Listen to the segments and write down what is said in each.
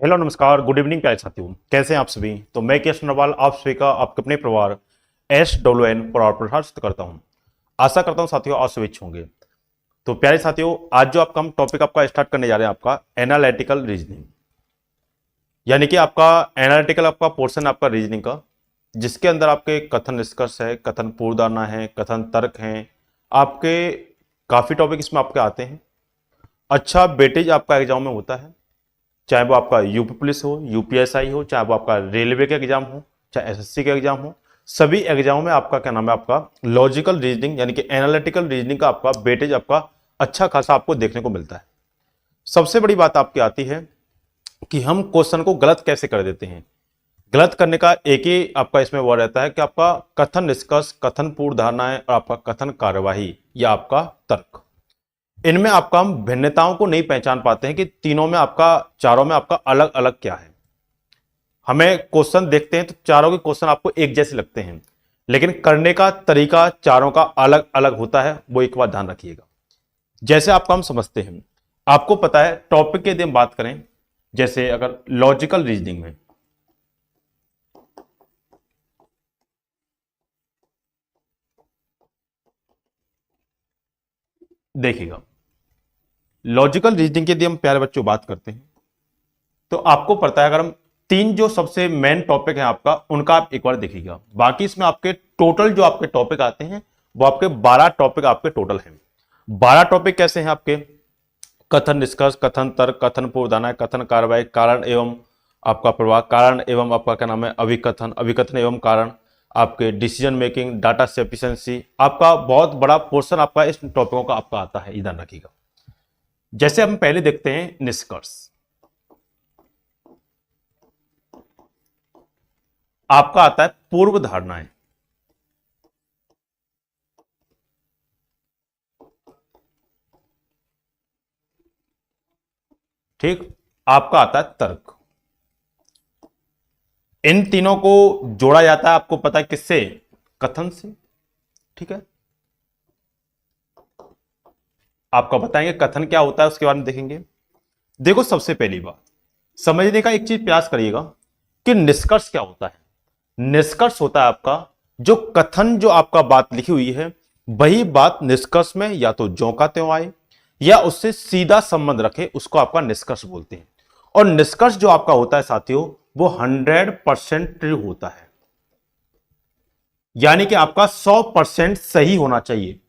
Hello नमस्कार good evening प्यारे साथियों, कैसे हैं आप सभी। तो मैं केश नरवाल आप सभी का आपके अपने परिवार SWN पर प्रशासित करता हूं। आशा करता हूं साथियों आप सभी अच्छे होंगे। तो प्यारे साथियों, आज जो आपका हम टॉपिक आपका स्टार्ट करने जा रहे हैं आपका एनालिटिकल रीजनिंग, यानी कि आपका एनालिटिकल आपका पोर्शन आपका रीजनिंग का, जिसके अंदर आपके कथन निष्कर्ष है, कथन पूर्वधारणा है, कथन तर्क हैं आपके। काफी टॉपिक इसमें आपके आते हैं। अच्छा वेटेज आपका एग्जाम में होता है, चाहे वो आपका यूपी पुलिस हो, यूपीएसआई हो, चाहे वो आपका रेलवे का एग्जाम हो, चाहे एसएससी का एग्जाम हो। सभी एग्जामों में आपका क्या नाम है, आपका लॉजिकल रीजनिंग यानी कि एनालिटिकल रीजनिंग का आपका वेटेज आपका अच्छा खासा आपको देखने को मिलता है। सबसे बड़ी बात आपकी आती है कि हम क्वेश्चन को गलत कैसे कर देते हैं। गलत करने का एक ही आपका इसमें वो रहता है कि आपका कथन निष्कर्ष, कथन पूर्व धारणाएं और आपका कथन कार्यवाही या आपका तर्क, इनमें आपका हम भिन्नताओं को नहीं पहचान पाते हैं कि तीनों में आपका, चारों में आपका अलग अलग क्या है। हमें क्वेश्चन देखते हैं तो चारों के क्वेश्चन आपको एक जैसे लगते हैं, लेकिन करने का तरीका चारों का अलग अलग होता है। वो एक बात ध्यान रखिएगा। जैसे आपका हम समझते हैं, आपको पता है टॉपिक की यदि हम बात करें, जैसे अगर लॉजिकल रीजनिंग में देखिएगा, लॉजिकल रीजनिंग की यदि हम प्यारे बच्चों बात करते हैं तो आपको पता है, अगर हम तीन जो सबसे मेन टॉपिक है आपका, उनका आप एक बार देखिएगा। बाकी इसमें आपके टोटल जो आपके टॉपिक आते हैं वो आपके 12 टॉपिक आपके टोटल हैं। 12 टॉपिक कैसे हैं आपके? कथन निष्कर्ष, कथन तर्क, कथन पूर्वधारणा, कथन कार्रवाई, कारण एवं आपका प्रवाह, कारण एवं आपका क्या नाम है अभिकथन, अभिकथन एवं कारण, आपके डिसीजन मेकिंग, डाटा सफिशिएंसी, आपका बहुत बड़ा पोर्शन आपका इस टॉपिकों का आपका आता है। इधर रखिएगा। जैसे हम पहले देखते हैं निष्कर्ष, आपका आता है पूर्व धारणाएं। ठीक, आपका आता है तर्क। इन तीनों को जोड़ा जाता है, आपको पता है किससे? कथन से। ठीक है, आपका बताएंगे कथन क्या होता है, उसके बारे में देखेंगे। देखो, सबसे पहली बात समझने का एक चीज प्रयास करिएगा कि निष्कर्ष क्या होता है। निष्कर्ष होता है आपका जो कथन, जो आपका बात लिखी हुई है, वही बात निष्कर्ष में या तो ज्यों का त्यों आए या उससे सीधा संबंध रखे, उसको आपका निष्कर्ष बोलते हैं। और निष्कर्ष जो आपका होता है साथियों, वो 100% ट्रू होता है, यानी कि आपका 100% सही होना चाहिए।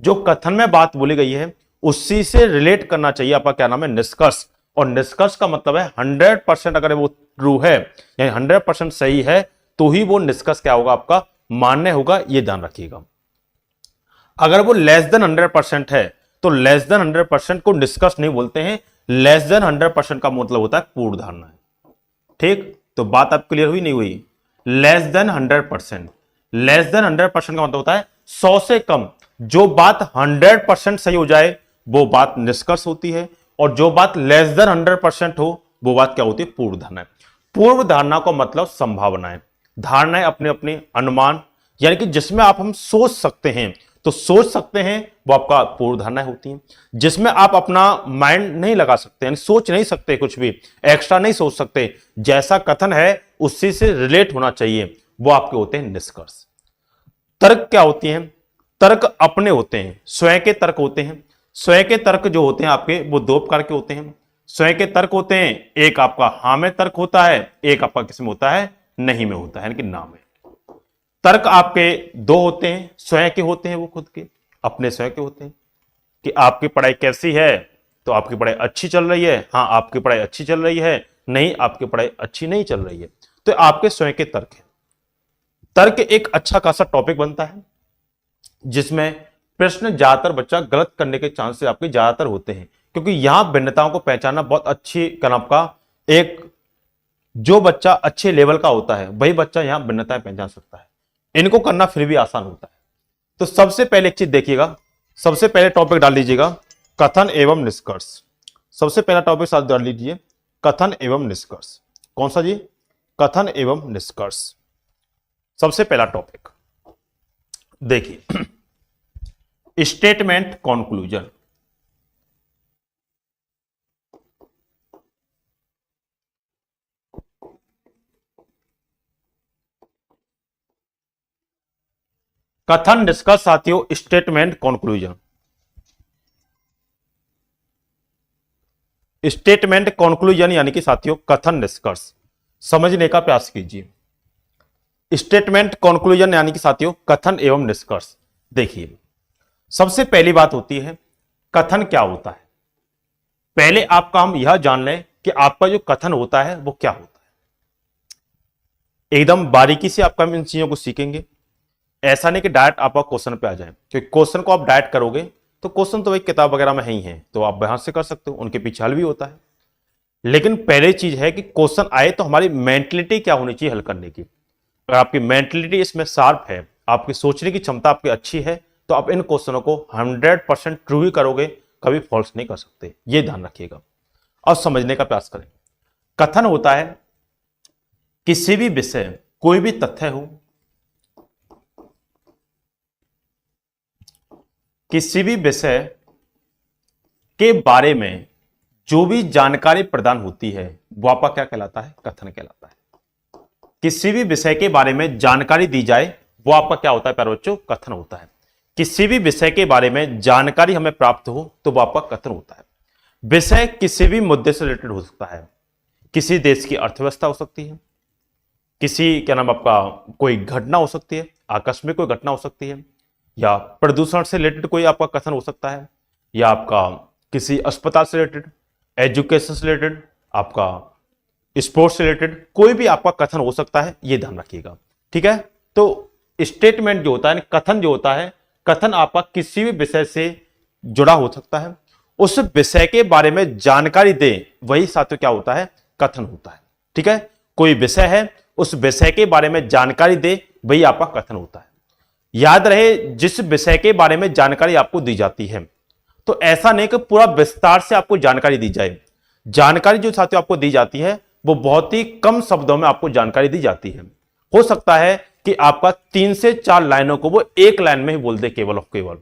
जो कथन में बात बोली गई है उसी से रिलेट करना चाहिए आपका क्या नाम है, निष्कर्ष। और निष्कर्ष का मतलब है 100% अगर वो ट्रू है, यानी 100% सही है, तो ही वो निष्कर्ष क्या होगा, आपका मान्य होगा। ये ध्यान रखिएगा। अगर वो लेस देन 100% है तो लेस देन 100% को निष्कर्ष नहीं बोलते हैं। लेस देन 100% का मतलब होता है पूर्ण धारणा है। ठीक, तो बात अब क्लियर हुई नहीं हुई? लेस देन 100%, लेस देन 100% का मतलब होता है 100 से कम। जो बात 100% सही हो जाए वो बात निष्कर्ष होती है, और जो बात लेस देन 100% हो वो बात क्या होती है, पूर्व धारणा। पूर्व धारणा का मतलब संभावनाएं, धारणाएं अपने अपने अनुमान, यानी कि जिसमें आप हम सोच सकते हैं, तो सोच सकते हैं वो आपका पूर्व धारणाएं होती हैं। जिसमें आप अपना माइंड नहीं लगा सकते, यानी सोच नहीं सकते, कुछ भी एक्स्ट्रा नहीं सोच सकते, जैसा कथन है उसी से रिलेट होना चाहिए, वो आपके होते हैं निष्कर्ष। तर्क क्या होती हैं? तर्क अपने होते हैं, स्वयं के तर्क होते हैं। स्वयं के तर्क जो होते हैं आपके, वो दो प्रकार के होते हैं। स्वयं के तर्क होते हैं, एक आपका हां में तर्क होता है, एक आपका किस में होता है, नहीं में होता है, यानी कि ना में। तर्क आपके दो होते हैं, स्वयं के होते हैं, वो खुद के अपने स्वयं के होते हैं कि आपकी पढ़ाई कैसी है, तो आपकी पढ़ाई अच्छी चल रही है, हाँ आपकी पढ़ाई अच्छी चल रही है, नहीं आपकी पढ़ाई अच्छी नहीं चल रही है, तो आपके स्वयं के तर्क है। तर्क एक अच्छा खासा टॉपिक बनता है जिसमें प्रश्न ज्यादातर बच्चा गलत करने के चांसेस आपके ज्यादातर होते हैं, क्योंकि यहां भिन्नताओं को पहचानना बहुत अच्छी कनाप का एक, जो बच्चा अच्छे लेवल का होता है वही बच्चा यहां भिन्नताएं पहचान सकता है। इनको करना फिर भी आसान होता है। तो सबसे पहले एक चीज देखिएगा, सबसे पहले टॉपिक डाल लीजिएगा कथन एवं निष्कर्ष। सबसे पहला टॉपिक साथ डाल लीजिए कथन एवं निष्कर्ष। कौन सा जी? कथन एवं निष्कर्ष। सबसे पहला टॉपिक देखिए, स्टेटमेंट कॉन्क्लूजन। कथन, निष्कर्ष साथियों, स्टेटमेंट, कंक्लूजन। स्टेटमेंट, कंक्लूजन यानी कि साथियों कथन, निष्कर्ष। समझने का प्रयास कीजिए। स्टेटमेंट, कंक्लूजन यानी कि साथियों कथन एवं निष्कर्ष। देखिए, सबसे पहली बात होती है कथन क्या होता है। पहले आपका हम यह जान लें कि आपका जो कथन होता है वो क्या होता है। एकदम बारीकी से आपका हम इन चीजों को सीखेंगे। ऐसा नहीं कि डायरेक्ट आप क्वेश्चन पे आ जाए, क्योंकि क्वेश्चन को आप डायरेक्ट करोगे तो क्वेश्चन तो भाई किताब वगैरह में है ही है, तो आप यहां से कर सकते हो, उनके पीछे हल भी होता है। लेकिन पहले चीज है कि क्वेश्चन आए तो हमारी मेंटलिटी क्या होनी चाहिए हल करने की। अगर आपकी मेंटलिटी इसमें शार्प है, आपकी सोचने की क्षमता आपकी अच्छी है, तो आप इन क्वेश्चनों को 100% ट्रू ही करोगे, कभी फॉल्स नहीं कर सकते। ये ध्यान रखिएगा और समझने का प्रयास करें। कथन होता है किसी भी विषय, कोई भी तथ्य हो, किसी भी विषय के बारे में जो भी जानकारी प्रदान होती है वो आपका क्या कहलाता है, कथन कहलाता है। किसी भी विषय के बारे में जानकारी दी जाए वो आपका क्या होता है प्यारे बच्चों, कथन होता है। किसी भी विषय के बारे में जानकारी हमें प्राप्त हो तो वो आपका कथन होता है। विषय किसी भी मुद्दे से रिलेटेड हो सकता है। किसी देश की अर्थव्यवस्था हो सकती है, किसी क्या नाम आपका कोई घटना हो सकती है, आकस्मिक कोई घटना हो सकती है, या प्रदूषण से रिलेटेड कोई आपका कथन हो सकता है, या आपका किसी अस्पताल से रिलेटेड, एजुकेशन से रिलेटेड, आपका स्पोर्ट्स से रिलेटेड कोई भी आपका कथन हो सकता है। ये ध्यान रखिएगा, ठीक है। तो स्टेटमेंट जो होता है, कथन जो होता है, कथन आपका किसी भी विषय से जुड़ा हो सकता है, उस विषय के बारे में जानकारी दे, वही साथियों क्या होता है, कथन होता है, ठीक है। कोई विषय है, उस विषय के बारे में जानकारी दे, वही आपका कथन होता है। याद रहे, जिस विषय के बारे में जानकारी आपको दी जाती है, तो ऐसा नहीं कि पूरा विस्तार से आपको जानकारी दी जाए। जानकारी जो साथियों आपको दी जाती है वो बहुत ही कम शब्दों में आपको जानकारी दी जाती है। हो सकता है कि आपका 3 से 4 लाइनों को वो एक लाइन में ही बोल दे, केवल और केवल,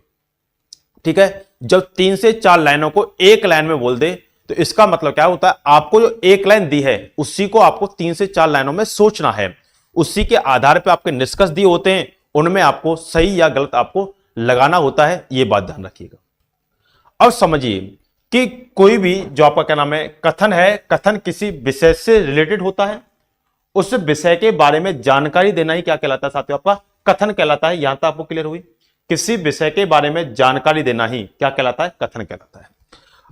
ठीक है। जब 3 से 4 लाइनों को एक लाइन में बोल दे तो इसका मतलब क्या होता है, आपको जो एक लाइन दी है उसी को आपको 3 से 4 लाइनों में सोचना है। उसी के आधार पर आपके निष्कर्ष दिए होते हैं, उनमें आपको सही या गलत आपको लगाना होता है। यह बात ध्यान रखिएगा। अब समझिए कि कोई भी जो आपका क्या नाम है कथन है, कथन किसी विषय से रिलेटेड होता है, उस विषय के बारे में जानकारी देना ही क्या कहलाता है साथियों, आपका कथन कहलाता है। यहां तक आपको क्लियर हुई? किसी विषय के बारे में जानकारी देना ही क्या कहलाता है, कथन कहलाता है।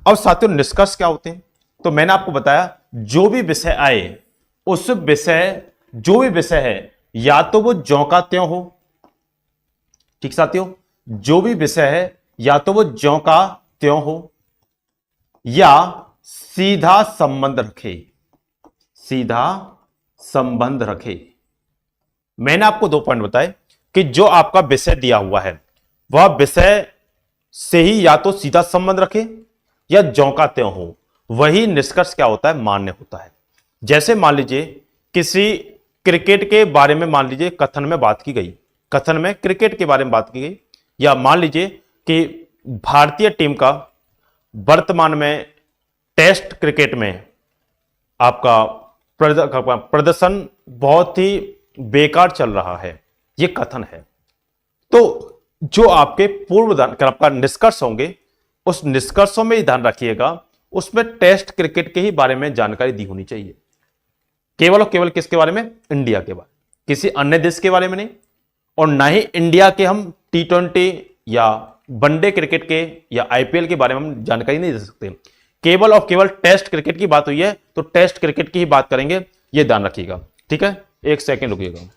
अब साथियों निष्कर्ष क्या होते हैं, तो मैंने आपको बताया जो भी विषय आए, उस विषय जो भी विषय है या तो वो ज्यों का त्यों हो, ठीक साथियों, जो भी विषय है या तो वो ज्यों का त्यों हो या सीधा संबंध रखे, सीधा संबंध रखे। मैंने आपको 2 पॉइंट बताए कि जो आपका विषय दिया हुआ है वह विषय से ही या तो सीधा संबंध रखे या ज्यों का त्यों हो, वही निष्कर्ष क्या होता है, मान्य होता है। जैसे मान लीजिए किसी क्रिकेट के बारे में मान लीजिए कथन में बात की गई, कथन में क्रिकेट के बारे में बात की गई, या मान लीजिए कि भारतीय टीम का वर्तमान में टेस्ट क्रिकेट में आपका प्रदर्शन बहुत ही बेकार चल रहा है, यह कथन है। तो जो आपके पूर्व आपका निष्कर्ष होंगे, उस निष्कर्षों में ही ध्यान रखिएगा, उसमें टेस्ट क्रिकेट के ही बारे में जानकारी दी होनी चाहिए। केवल और केवल किसके बारे में, इंडिया के बारे, किसी अन्य देश के बारे में नहीं, और ना ही इंडिया के हम T20 या वनडे क्रिकेट के या IPL के बारे में हम जानकारी नहीं दे सकते। केवल और केवल टेस्ट क्रिकेट की बात हुई है तो टेस्ट क्रिकेट की ही बात करेंगे, यह ध्यान रखिएगा, ठीक है। 1 सेकेंड रुकिएगा।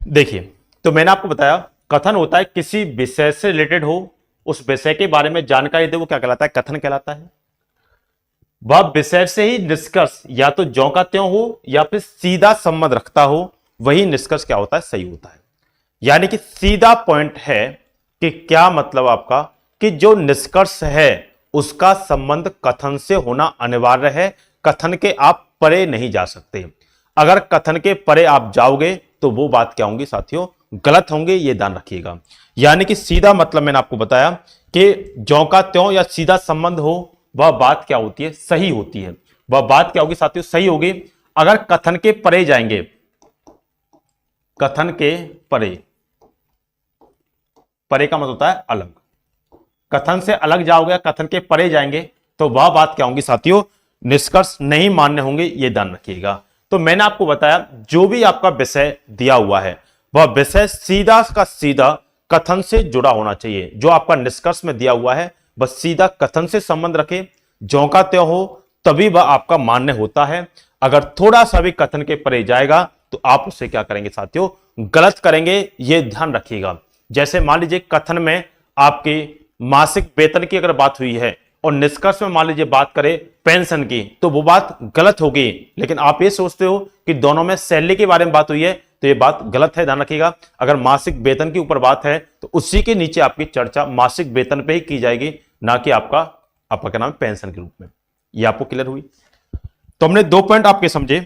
देखिए, तो मैंने आपको बताया कथन होता है किसी विषय से रिलेटेड हो, उस विषय के बारे में जानकारी दे, वो क्या कहलाता है, कथन कहलाता है। वह विषय से ही निष्कर्ष या तो ज्यों का त्यों हो या फिर सीधा संबंध रखता हो, वही निष्कर्ष क्या होता है, सही होता है। यानी कि सीधा पॉइंट है कि क्या मतलब आपका कि जो निष्कर्ष है उसका संबंध कथन से होना अनिवार्य है। कथन के आप परे नहीं जा सकते। अगर कथन के परे आप जाओगे तो वो बात क्या होंगी साथियों, गलत होंगे, ये ध्यान रखिएगा। यानी कि सीधा मतलब मैंने आपको बताया कि ज्यों का त्यों या सीधा संबंध हो वह बात क्या होती है, सही होती है। वह बात क्या होगी साथियों, सही होगी। अगर कथन के परे जाएंगे, कथन के परे, परे का मतलब होता है अलग, कथन से अलग जाओगे, कथन के परे जाएंगे तो वह बात क्या होंगी साथियों, निष्कर्ष नहीं मान्य होंगे, ये ध्यान रखिएगा। तो मैंने आपको बताया जो भी आपका विषय दिया हुआ है वह विषय सीधा का सीधा कथन से जुड़ा होना चाहिए। जो आपका निष्कर्ष में दिया हुआ है बस सीधा कथन से संबंध रखे, ज्यों का त्यों हो, तभी वह आपका मान्य होता है। अगर थोड़ा सा भी कथन के परे जाएगा तो आप उसे क्या करेंगे साथियों, गलत करेंगे, यह ध्यान रखिएगा। जैसे मान लीजिए कथन में आपके मासिक वेतन की अगर बात हुई है और निष्कर्ष में मान लीजिए बात करें पेंशन की, तो वो बात गलत होगी। लेकिन आप ये सोचते हो कि दोनों में सैलरी के बारे में बात हुई है तो ये बात गलत है, ध्यान रखिएगा। अगर मासिक वेतन के ऊपर बात है तो उसी के नीचे आपकी चर्चा मासिक वेतन पे ही की जाएगी, ना कि आपका क्या नाम है, पेंशन के रूप में। ये आपको क्लियर हुई? तो हमने 2 पॉइंट आपके समझे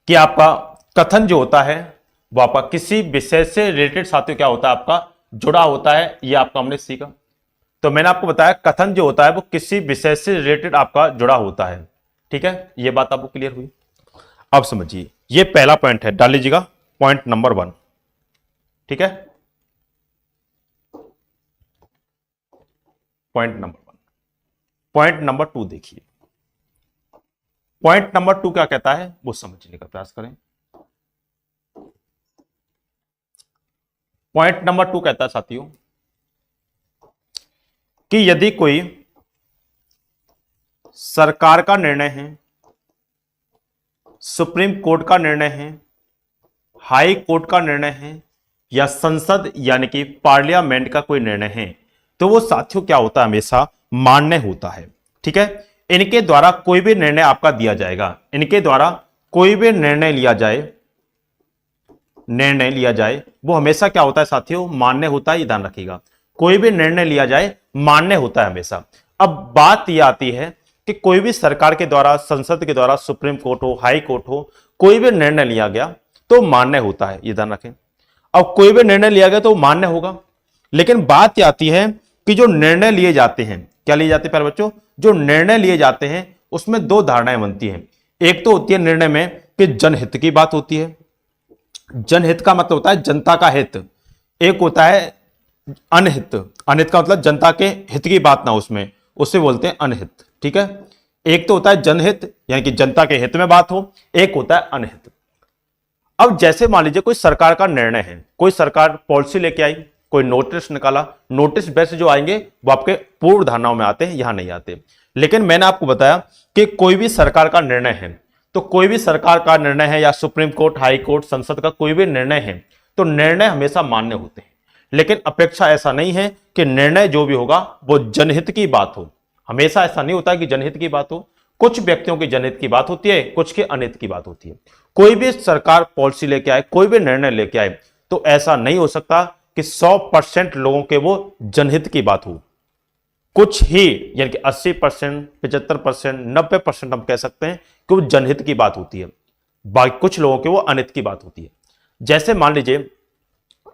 कि आपका कथन जो होता है वो आपका किसी विषय से रिलेटेड साथियों क्या होता है, आपका जुड़ा होता है। ये आपका हमने सीखा। तो मैंने आपको बताया कथन जो होता है वो किसी विषय से रिलेटेड आपका जुड़ा होता है। ठीक है, ये बात आपको क्लियर हुई? अब समझिए, ये पहला पॉइंट है, डाल लीजिएगा पॉइंट नंबर 1। ठीक है, पॉइंट नंबर 1। पॉइंट नंबर 2 देखिए, पॉइंट नंबर 2 क्या कहता है वो समझने का प्रयास करें। पॉइंट नंबर 2 कहता है साथियों कि यदि कोई सरकार का निर्णय है, सुप्रीम कोर्ट का निर्णय है, हाई कोर्ट का निर्णय है या संसद यानी कि पार्लियामेंट का कोई निर्णय है, तो वो साथियों क्या होता है, हमेशा मान्य होता है। ठीक है, इनके द्वारा कोई भी निर्णय आपका दिया जाएगा, इनके द्वारा कोई भी निर्णय लिया जाए वो हमेशा क्या होता है साथियों, मान्य होता है। ये ध्यान रखिएगा, कोई भी निर्णय लिया जाए मान्य होता है हमेशा। अब बात यह आती है कि कोई भी सरकार के द्वारा, संसद के द्वारा, सुप्रीम कोर्ट हो, हाई कोर्ट हो, कोई भी निर्णय लिया गया तो मान्य होता है, ये ध्यान रखें। अब कोई भी निर्णय लिया गया तो मान्य होगा, लेकिन बात यह आती है कि जो निर्णय लिए जाते हैं, क्या लिए जाते हैं प्यारे बच्चों, जो निर्णय लिए जाते हैं उसमें 2 धारणाएं बनती हैं। एक तो होती है निर्णय में कि जनहित की बात होती है, जनहित का मतलब होता है जनता का हित। एक होता है अनहित, अनहित का मतलब जनता के हित की बात ना, उसमें उसे बोलते हैं अनहित। ठीक है, एक तो होता है जनहित यानी कि जनता के हित में बात हो, एक होता है अनहित। अब जैसे मान लीजिए कोई सरकार का निर्णय है, कोई सरकार पॉलिसी लेके आई, कोई नोटिस निकाला, नोटिस बेस जो आएंगे वो आपके पूर्व धारणाओं में आते हैं, यहां नहीं आते। लेकिन मैंने आपको बताया कि कोई भी सरकार का निर्णय है, तो कोई भी सरकार का निर्णय है या सुप्रीम कोर्ट, हाई कोर्ट, संसद का कोई भी निर्णय है तो निर्णय हमेशा मान्य होते हैं। लेकिन अपेक्षा ऐसा नहीं है कि निर्णय जो भी होगा वो जनहित की बात हो। हमेशा ऐसा नहीं होता कि जनहित की बात हो, कुछ व्यक्तियों की जनहित की बात होती है, कुछ के अनहित की बात होती है। कोई भी सरकार पॉलिसी लेके आए, कोई भी निर्णय लेके आए तो ऐसा नहीं हो सकता कि 100% लोगों के वो जनहित की बात हो। कुछ ही यानी कि 80%, 75%, 90% हम कह सकते हैं कि वो जनहित की बात होती है, बाकी कुछ लोगों के वो अनहित की बात होती है। जैसे मान लीजिए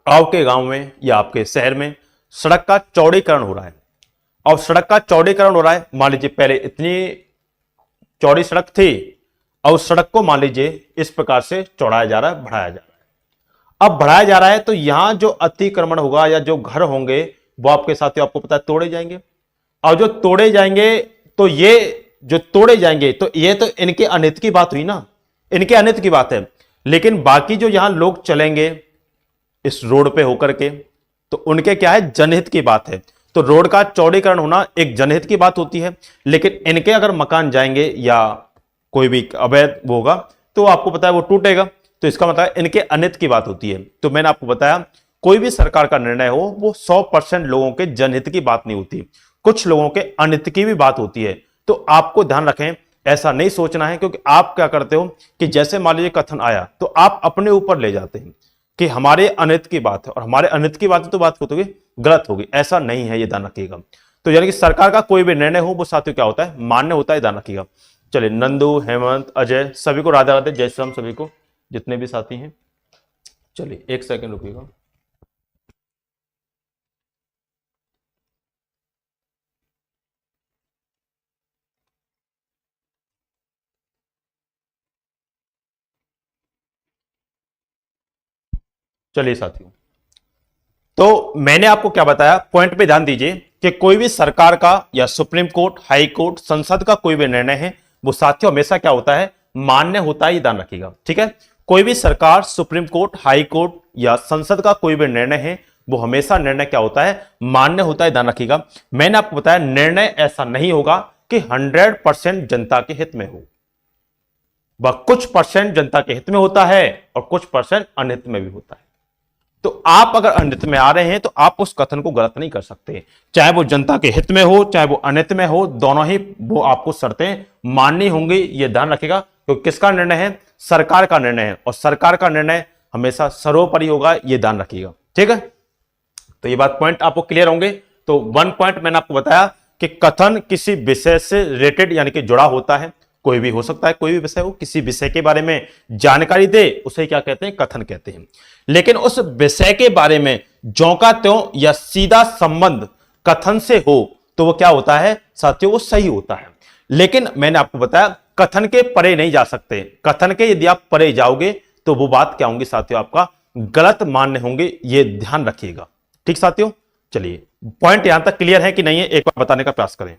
आपके गांव में या आपके शहर में सड़क का चौड़ीकरण हो रहा है, और सड़क का चौड़ीकरण हो रहा है, मान लीजिए पहले इतनी चौड़ी सड़क थी और उस सड़क को मान लीजिए इस प्रकार से चौड़ाया जा रहा है, बढ़ाया जा रहा है। अब बढ़ाया जा रहा है तो यहां जो अतिक्रमण होगा या जो घर होंगे वो आपके साथियों आपको पता है तोड़े जाएंगे, और जो तोड़े जाएंगे तो ये जो तोड़े जाएंगे तो ये तो इनके अनित की बात हुई ना, इनके अनित की बात है। लेकिन बाकी जो यहां लोग चलेंगे इस रोड पे होकर के तो उनके क्या है, जनहित की बात है। तो रोड का चौड़ीकरण होना एक जनहित की बात होती है। लेकिन इनके अगर मकान जाएंगे या कोई भी अवैध होगा तो आपको पता है वो टूटेगा, तो इसका मतलब इनके अनित की बात होती है। तो मैंने आपको बताया कोई भी सरकार का निर्णय हो वो 100% लोगों के जनहित की बात नहीं होती, कुछ लोगों के अनित की भी बात होती है। तो आपको ध्यान रखें, ऐसा नहीं सोचना है, क्योंकि आप क्या करते हो कि जैसे मान लीजिए कथन आया तो आप अपने ऊपर ले जाते हैं कि हमारे अनित की बात है और हमारे अनित की बात है तो बात होगी गलत होगी। ऐसा नहीं है, ये ध्यान रखिएगा। तो यानी कि सरकार का कोई भी निर्णय हो वो साथियों क्या होता है, मान्य होता है, ध्यान रखिएगा। चलिए, नंदू, हेमंत, अजय, सभी को राधे राधे, जय श्री राम सभी को, जितने भी साथी हैं। चलिए एक सेकंड रुकिएगा। चलिए साथियों, तो मैंने आपको क्या बताया, पॉइंट पे ध्यान दीजिए कि कोई भी सरकार का या सुप्रीम कोर्ट, हाई कोर्ट, संसद का कोई भी निर्णय है वो साथियों हमेशा क्या होता है, मान्य होता है, ये ध्यान रखिएगा। ठीक है, कोई भी सरकार, सुप्रीम कोर्ट, हाई कोर्ट या संसद का कोई भी निर्णय है वो हमेशा निर्णय क्या होता है, मान्य होता है, ध्यान रखिएगा। मैंने आपको बताया निर्णय ऐसा नहीं होगा कि 100% जनता के हित में हो, वह कुछ परसेंट जनता के हित में होता है और कुछ परसेंट अनहित में भी होता है। तो आप अगर अनहित में आ रहे हैं तो आप उस कथन को गलत नहीं कर सकते, चाहे वो जनता के हित में हो चाहे वो अनहित में हो, दोनों ही वो आपको शर्तें माननी होंगी, ये ध्यान रखिएगा। क्योंकि किसका निर्णय है, सरकार का निर्णय है, और सरकार का निर्णय हमेशा सर्वोपरि होगा, ये ध्यान रखिएगा। ठीक है, तो ये बात पॉइंट आपको क्लियर होंगे। तो 1 पॉइंट मैंने आपको बताया कि कथन किसी विषय से रिलेटेड यानी कि जुड़ा होता है, कोई भी हो सकता है, कोई भी विषय हो, किसी विषय के बारे में जानकारी दे उसे क्या कहते हैं, कथन कहते हैं। लेकिन उस विषय के बारे में ज्यों का त्यों या सीधा संबंध कथन से हो तो वो क्या होता है साथियों, वो सही होता है। लेकिन मैंने आपको बताया कथन के परे नहीं जा सकते, कथन के यदि आप परे जाओगे तो वो बात क्या होंगी साथियों, आपका गलत मान्य होंगे, ये ध्यान रखिएगा। ठीक साथियों, चलिए पॉइंट यहां तक क्लियर है कि नहीं है, एक बार बताने का प्रयास करें।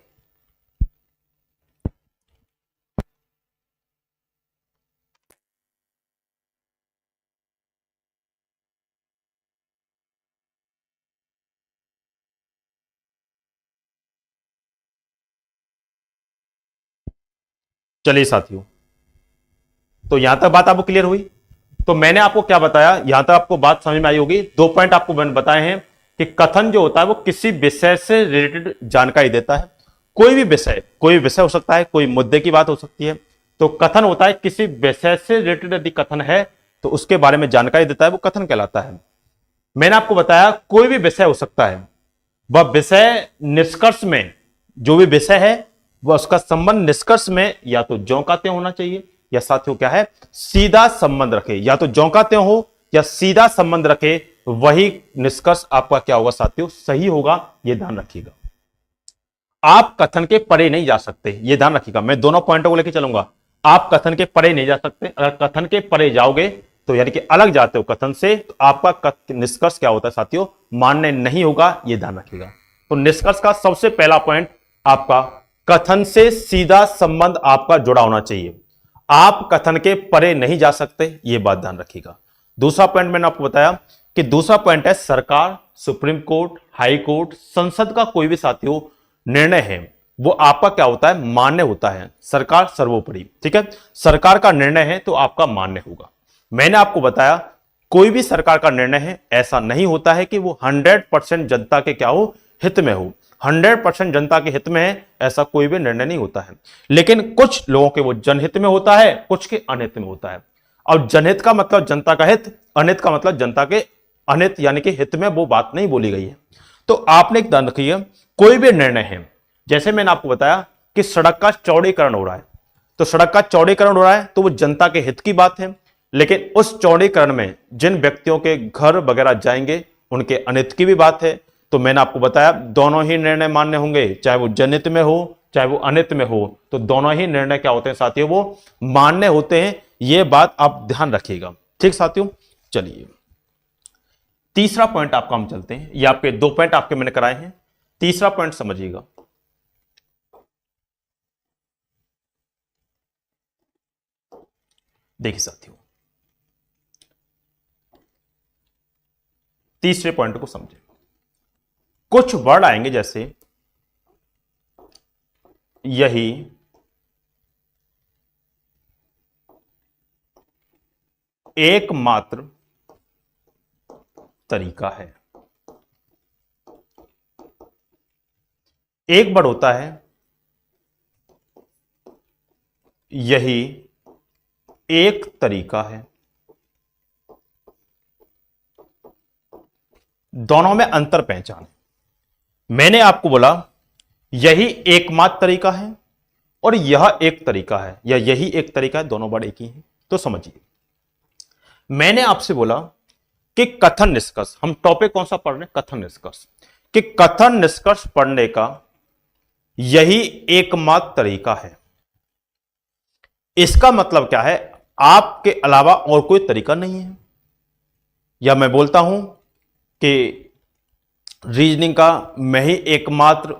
चलिए साथियों, तो यहां तक बात आपको क्लियर हुई। तो मैंने आपको क्या बताया, यहां तक आपको बात समझ में आई होगी। 2 पॉइंट आपको मैंने बताए हैं कि कथन जो होता है वो किसी विषय से रिलेटेड जानकारी देता है। कोई भी विषय, कोई विषय हो सकता है, कोई मुद्दे की बात हो सकती है, तो कथन होता है किसी विषय से रिलेटेड यदि कथन है तो उसके बारे में जानकारी देता है, वो कथन कहलाता है। मैंने आपको बताया कोई भी विषय हो सकता है, वह विषय निष्कर्ष में, जो भी विषय है वह उसका संबंध निष्कर्ष में या तो ज्यों का त्यों होना चाहिए या साथियों क्या है, सीधा संबंध रखे, या तो ज्यों का त्यों हो या सीधा संबंध रखे, वही निष्कर्ष आपका क्या होगा साथियों, सही होगा, यह ध्यान रखिएगा। आप कथन के परे नहीं जा सकते, यह ध्यान रखिएगा। मैं दोनों पॉइंटों को लेकर चलूंगा। आप कथन के परे नहीं जा सकते, अगर कथन के परे जाओगे तो यानी कि अलग जाते हो कथन से, तो आपका निष्कर्ष क्या होता है साथियों, मान्य नहीं होगा, यह ध्यान रखिएगा। तो निष्कर्ष का सबसे पहला पॉइंट आपका, कथन से सीधा संबंध आपका जुड़ा होना चाहिए, आप कथन के परे नहीं जा सकते, यह बात ध्यान रखिएगा। दूसरा पॉइंट मैंने आपको बताया कि दूसरा पॉइंट है सरकार, सुप्रीम कोर्ट, हाई कोर्ट, संसद का कोई भी साथियों निर्णय है वो आपका क्या होता है, मान्य होता है, सरकार सर्वोपरि। ठीक है, सरकार का निर्णय है तो आपका मान्य होगा। मैंने आपको बताया कोई भी सरकार का निर्णय है ऐसा नहीं होता है कि वो 100% जनता के क्या हो, हित में हो। 100% जनता के हित में है ऐसा कोई भी निर्णय नहीं होता है, लेकिन कुछ लोगों के वो जनहित में होता है, कुछ के अनहित में होता है। और जनहित का मतलब जनता का हित, अनहित का मतलब जनता के अनहित, यानी कि हित में वो बात नहीं बोली गई है। तो आपने एक ध्यान रखिए, कोई भी निर्णय है, जैसे मैंने आपको बताया कि सड़क का चौड़ीकरण हो रहा है, तो सड़क का चौड़ीकरण हो रहा है तो वो जनता के हित की बात है, लेकिन उस चौड़ीकरण में जिन व्यक्तियों के घर वगैरह जाएंगे उनके अनित की भी बात है। तो मैंने आपको बताया दोनों ही निर्णय मान्य होंगे, चाहे वो जनहित में हो चाहे वो अनित में हो, तो दोनों ही निर्णय क्या होते हैं साथियों, वो मान्य होते हैं, ये बात आप ध्यान रखिएगा। ठीक साथियों, चलिए तीसरा पॉइंट आपका हम चलते हैं, ये आपके 2 पॉइंट आपके मैंने कराए हैं, तीसरा पॉइंट समझिएगा। देखिए साथियों, तीसरे पॉइंट को समझे। कुछ वर्ड आएंगे जैसे यही, एकमात्र तरीका है। एक वर्ड होता है यही एक तरीका है, दोनों में अंतर पहचाने। मैंने आपको बोला यही एकमात्र तरीका है, और यह एक तरीका है या यही एक तरीका है, दोनों वर्ड एक ही हैं। तो समझिए, मैंने आपसे बोला कि कथन निष्कर्ष, हम टॉपिक कौन सा पढ़ रहे हैं, कथन निष्कर्ष, कि कथन निष्कर्ष पढ़ने का यही एकमात्र तरीका है। इसका मतलब क्या है, आपके अलावा और कोई तरीका नहीं है। या मैं बोलता हूं कि रीजनिंग का मैं ही एकमात्र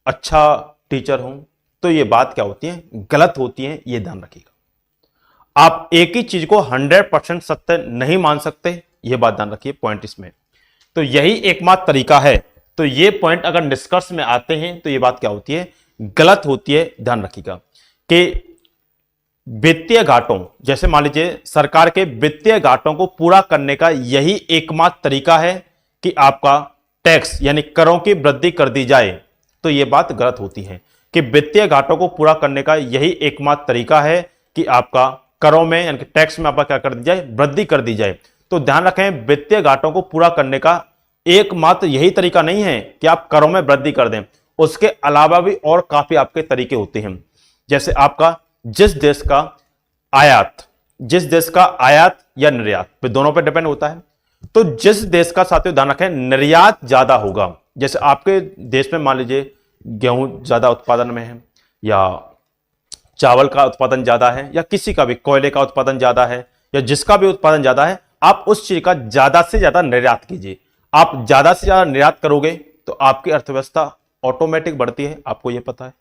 अच्छा टीचर हूं, तो यह बात क्या होती है, गलत होती है, यह ध्यान रखिएगा। आप एक ही चीज को 100% सत्य नहीं मान सकते, यह बात ध्यान रखिए, पॉइंट इसमें। तो यही एकमात्र तरीका है, तो ये पॉइंट अगर निष्कर्ष में आते हैं तो यह बात क्या होती है, गलत होती है। ध्यान रखिएगा कि वित्तीय घाटों, जैसे मान लीजिए सरकार के वित्तीय घाटों को पूरा करने का यही एकमात्र तरीका है कि आपका टैक्स यानी करों की वृद्धि कर दी जाए, तो यह बात गलत होती है कि वित्तीय घाटों को पूरा करने का यही एकमात्र तरीका है कि आपका करों में यानी टैक्स में आपका क्या कर दी जाए, वृद्धि कर दी जाए। तो ध्यान रखें, वित्तीय घाटों को पूरा करने का एकमात्र यही तरीका नहीं है कि आप करों में वृद्धि कर दें, उसके अलावा भी और काफी आपके तरीके होते हैं। जैसे आपका जिस देश का आयात या निर्यात पे, दोनों पे डिपेंड होता है। तो जिस देश का, साथियों ध्यान रखें, निर्यात ज्यादा होगा, जैसे आपके देश में मान लीजिए गेहूं ज्यादा उत्पादन में है, या चावल का उत्पादन ज्यादा है, या किसी का भी कोयले का उत्पादन ज्यादा है, या जिसका भी उत्पादन ज्यादा है, आप उस चीज का ज्यादा से ज्यादा निर्यात कीजिए। आप ज्यादा से ज्यादा निर्यात करोगे तो आपकी अर्थव्यवस्था ऑटोमेटिक बढ़ती है, आपको यह पता है।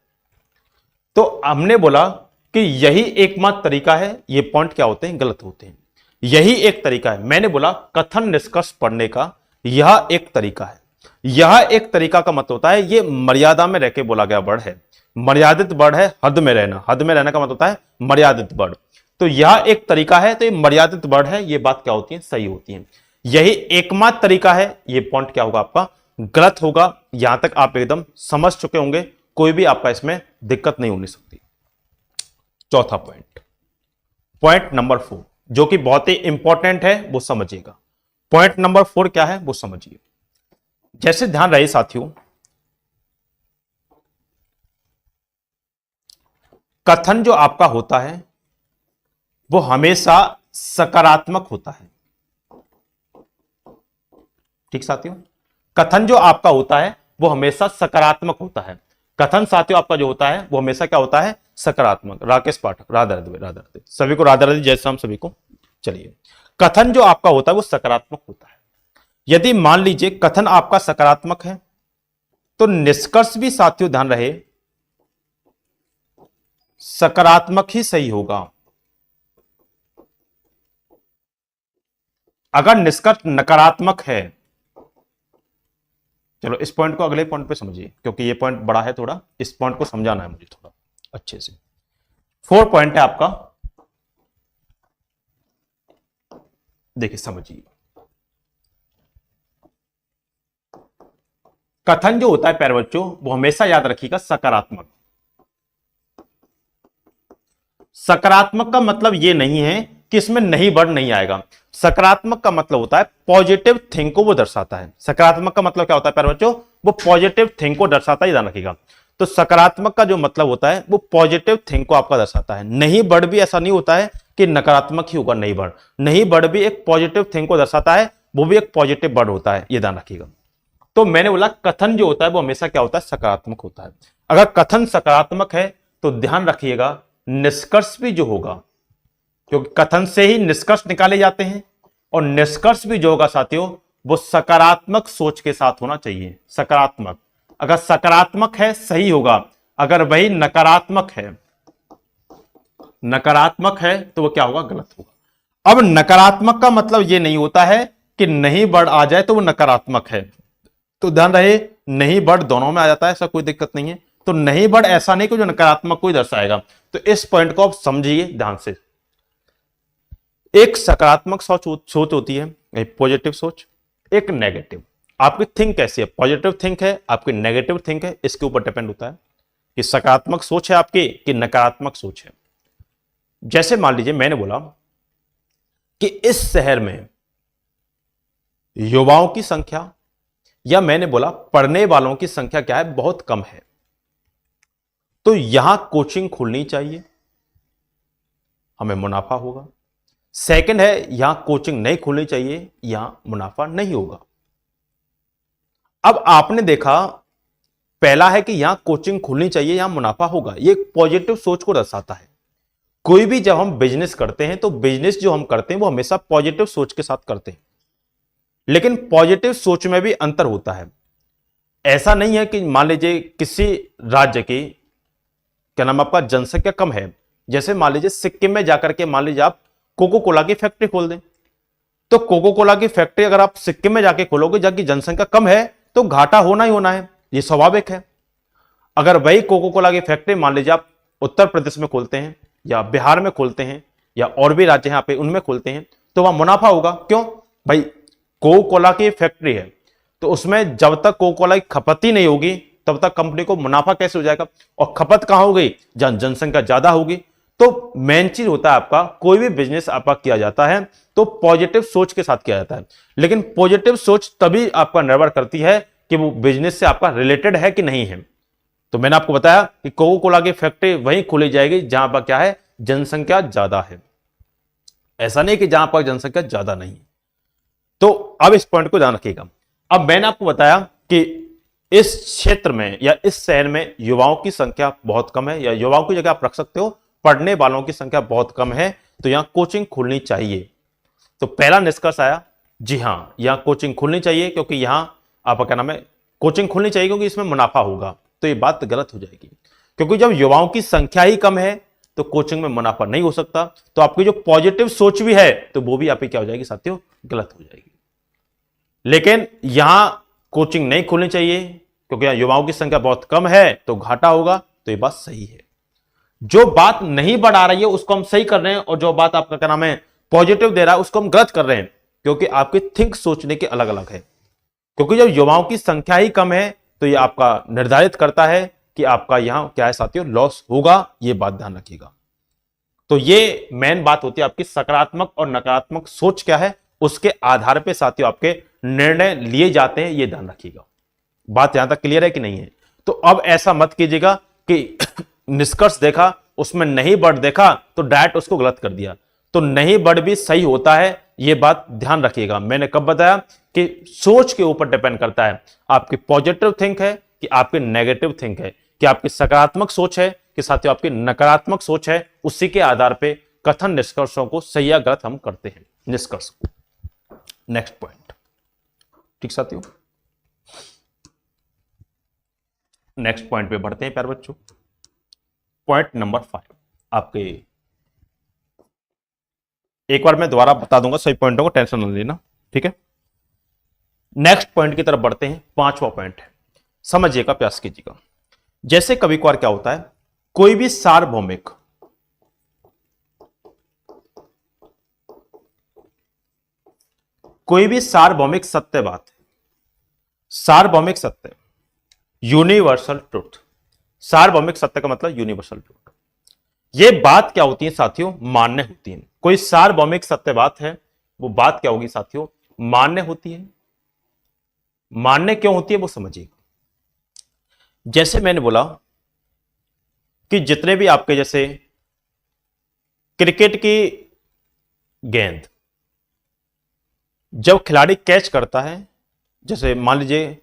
तो हमने बोला कि यही एकमात्र तरीका है, ये पॉइंट क्या होते हैं, गलत होते हैं। यही एक तरीका है, मैंने बोला कथन निष्कर्ष पढ़ने का यह एक तरीका है। यह एक तरीका का मतलब होता है, ये मर्यादा में रहकर बोला गया वर्ड है, मर्यादित वर्ड है, हद में रहना। हद में रहना का मतलब होता है मर्यादित वर्ड। तो यह एक तरीका है, तो ये मर्यादित वर्ड है, ये बात क्या होती है, सही होती है। यही एकमात्र तरीका है, ये पॉइंट क्या होगा आपका, गलत होगा। यहां तक आप एकदम समझ चुके होंगे, कोई भी आपका इसमें दिक्कत नहीं होनी सकती। चौथा पॉइंट, पॉइंट नंबर 4, जो कि बहुत ही इंपॉर्टेंट है, वो समझिएगा। पॉइंट नंबर 4 क्या है वो समझिए। जैसे ध्यान रहे साथियों, कथन जो आपका होता है वो हमेशा सकारात्मक होता है। ठीक साथियों, कथन जो आपका होता है वो हमेशा सकारात्मक होता है। कथन साथियों आपका जो होता है वो हमेशा क्या होता है, सकारात्मक। राकेश पाठक, राधा राधे, सभी को राधा राधे, जय श्री राम सभी को। चलिए, कथन जो आपका होता है वो सकारात्मक होता है। यदि मान लीजिए कथन आपका सकारात्मक है तो निष्कर्ष भी साथियों ध्यान रहे सकारात्मक ही सही होगा। अगर निष्कर्ष नकारात्मक है, चलो इस पॉइंट को अगले पॉइंट पे समझिए, क्योंकि ये पॉइंट बड़ा है थोड़ा, इस पॉइंट को समझाना है मुझे थोड़ा अच्छे से। 4 पॉइंट है आपका, देखिए समझिए। कथन जो होता है प्यारे बच्चों, वो हमेशा याद रखिएगा सकारात्मक। सकारात्मक का मतलब ये नहीं है कि इसमें नहीं वर्ड नहीं आएगा। सकारात्मक का मतलब होता है पॉजिटिव थिंग को वो दर्शाता है। सकारात्मक का मतलब क्या होता है प्यारे बच्चों, वो पॉजिटिव थिंग को दर्शाता है, ध्यान रखिएगा। तो सकारात्मक का जो मतलब होता है वो पॉजिटिव थिंग को आपका दर्शाता है। नहीं वर्ड भी ऐसा नहीं होता है कि नकारात्मक ही होगा, नहीं वर्ड, नहीं वर्ड भी एक पॉजिटिव थिंग को दर्शाता है, वो भी एक पॉजिटिव वर्ड होता है, ये ध्यान रखिएगा। तो मैंने बोला कथन जो होता है वो हमेशा क्या होता है, सकारात्मक होता है। अगर कथन सकारात्मक है तो ध्यान रखिएगा निष्कर्ष भी जो होगा, क्योंकि कथन से ही निष्कर्ष निकाले जाते हैं, और निष्कर्ष भी जो होगा साथियों वो सकारात्मक सोच के साथ होना चाहिए। सकारात्मक, अगर सकारात्मक है सही होगा, अगर वही नकारात्मक है तो वो क्या होगा, गलत होगा। अब नकारात्मक का मतलब ये नहीं होता है कि नहीं वर्ड आ जाए तो वो नकारात्मक है। तो ध्यान रहे, नहीं वर्ड दोनों में आ जाता है, ऐसा कोई दिक्कत नहीं है। तो नहीं वर्ड ऐसा नहीं कि जो नकारात्मक को ही दर्शाएगा। तो इस पॉइंट को आप समझिए ध्यान से। एक सकारात्मक सोच होती है, एक पॉजिटिव सोच, एक नेगेटिव। आपकी थिंक कैसी है, पॉजिटिव थिंक है आपकी, नेगेटिव थिंक है, इसके ऊपर डिपेंड होता है कि सकारात्मक सोच है आपकी कि नकारात्मक सोच है। जैसे मान लीजिए मैंने बोला कि इस शहर में युवाओं की संख्या, या मैंने बोला पढ़ने वालों की संख्या क्या है, बहुत कम है। तो यहां कोचिंग खुलनी चाहिए, हमें मुनाफा होगा। सेकंड है यहां कोचिंग नहीं खुलनी चाहिए, यहां मुनाफा नहीं होगा। अब आपने देखा पहला है कि यहां कोचिंग खुलनी चाहिए, यहां मुनाफा होगा, ये पॉजिटिव सोच को दर्शाता है। कोई भी जब हम बिजनेस करते हैं तो बिजनेस जो हम करते हैं वो हमेशा पॉजिटिव सोच के साथ करते हैं, लेकिन पॉजिटिव सोच में भी अंतर होता है। ऐसा नहीं है कि मान लीजिए किसी राज्य की क्या नाम आपका जनसंख्या कम है, जैसे मान लीजिए सिक्किम में जाकर के मान लीजिए आप कोको कोला की फैक्ट्री खोल दें, तो कोको कोला की फैक्ट्री अगर आप सिक्किम में जाके खोलोगे जबकि जनसंख्या कम है तो घाटा होना ही होना है, ये स्वाभाविक है। अगर वही कोको कोला की फैक्ट्री मान लीजिए आप उत्तर प्रदेश में खोलते हैं या बिहार में खोलते हैं या और भी राज्य यहाँ पे उनमें खोलते हैं तो वहां मुनाफा होगा। क्यों भाई, कोको कोला की फैक्ट्री है तो उसमें जब तक कोको कोला की खपत ही नहीं होगी तब तक कंपनी को मुनाफा कैसे हो जाएगा, और खपत कहां हो गई, जनसंख्या ज्यादा होगी। तो मेन चीज होता है आपका कोई भी बिजनेस आपका किया जाता है तो पॉजिटिव सोच के साथ किया जाता है, लेकिन पॉजिटिव सोच तभी आपका निर्भर करती है कि वो बिजनेस से आपका रिलेटेड है कि नहीं है। तो मैंने आपको बताया कि कोको कोला की फैक्ट्री वहीं खोली जाएगी जहां पर क्या है, जनसंख्या ज्यादा है, ऐसा नहीं कि जहां पर जनसंख्या ज्यादा नहीं है। तो अब इस पॉइंट को ध्यान रखिएगा। अब मैंने आपको बताया कि इस क्षेत्र में या इस शहर में युवाओं की संख्या बहुत कम है, या युवाओं की जगह आप रख सकते हो पढ़ने वालों की संख्या बहुत कम है, तो यहां कोचिंग खुलनी चाहिए। तो पहला निष्कर्ष आया, जी हां यहां कोचिंग खुलनी चाहिए क्योंकि यहां आपका क्या नाम है, कोचिंग खुलनी चाहिए क्योंकि इसमें मुनाफा होगा। तो ये बात गलत हो जाएगी, क्योंकि जब युवाओं की संख्या ही कम है तो कोचिंग में मुनाफा नहीं हो सकता। तो आपकी जो पॉजिटिव सोच भी है तो वो भी आपकी क्या हो जाएगी साथियों, गलत हो जाएगी। लेकिन यहां कोचिंग नहीं खुलनी चाहिए क्योंकि यहां युवाओं की संख्या बहुत कम है तो घाटा होगा। तो ये बात सही है, जो बात नहीं बढ़ा रही है उसको हम सही कर रहे हैं, और जो बात आपका क्या नाम है पॉजिटिव दे रहा है उसको हम गलत कर रहे हैं, क्योंकि आपके थिंक सोचने के अलग अलग है। क्योंकि जब युवाओं की संख्या ही कम है तो ये आपका निर्धारित करता है कि आपका यहां क्या है साथियों, लॉस होगा, ये बात ध्यान रखिएगा। तो ये मेन बात होती है आपकी सकारात्मक और नकारात्मक सोच क्या है उसके आधार पे साथियों आपके निर्णय लिए जाते हैं, ये ध्यान रखिएगा। बात यहां तक क्लियर है कि नहीं है? तो अब ऐसा मत कीजिएगा कि निष्कर्ष देखा उसमें नहीं बढ़ देखा तो डायरेक्ट उसको गलत कर दिया। तो नहीं बढ़ भी सही होता है, यह बात ध्यान रखिएगा। मैंने कब बताया कि सोच के ऊपर डिपेंड करता है, आपकी पॉजिटिव थिंक है कि आपकी नेगेटिव थिंक है, कि आपकी सकारात्मक सोच है कि साथियों आपकी नकारात्मक सोच है। उसी के आधार पे कथन निष्कर्षों को सही या गलत हम करते हैं, निष्कर्ष को। नेक्स्ट पॉइंट, ठीक साथियों, नेक्स्ट पॉइंट पे बढ़ते हैं प्यारे बच्चों। पॉइंट नंबर 5 आपके, एक बार मैं दोबारा बता दूंगा सही पॉइंटों को, टेंशन न लेना, ठीक है। नेक्स्ट पॉइंट की तरफ बढ़ते हैं, 5वां पॉइंट है, समझिएगा, प्रयास कीजिएगा। जैसे कभी कभार क्या होता है, कोई भी सार्वभौमिक सत्य बात है, सार्वभौमिक सत्य, यूनिवर्सल ट्रुथ। सार्वभौमिक सत्य का मतलब यूनिवर्सल ट्रुथ। ये बात क्या होती है साथियों, मान्य होती है। कोई सार्वभौमिक सत्य बात है, वो बात क्या होगी साथियों, मान्य होती है। मान्य क्यों होती है वो समझिएगा। जैसे मैंने बोला कि जितने भी आपके जैसे क्रिकेट की गेंद जब खिलाड़ी कैच करता है, जैसे मान लीजिए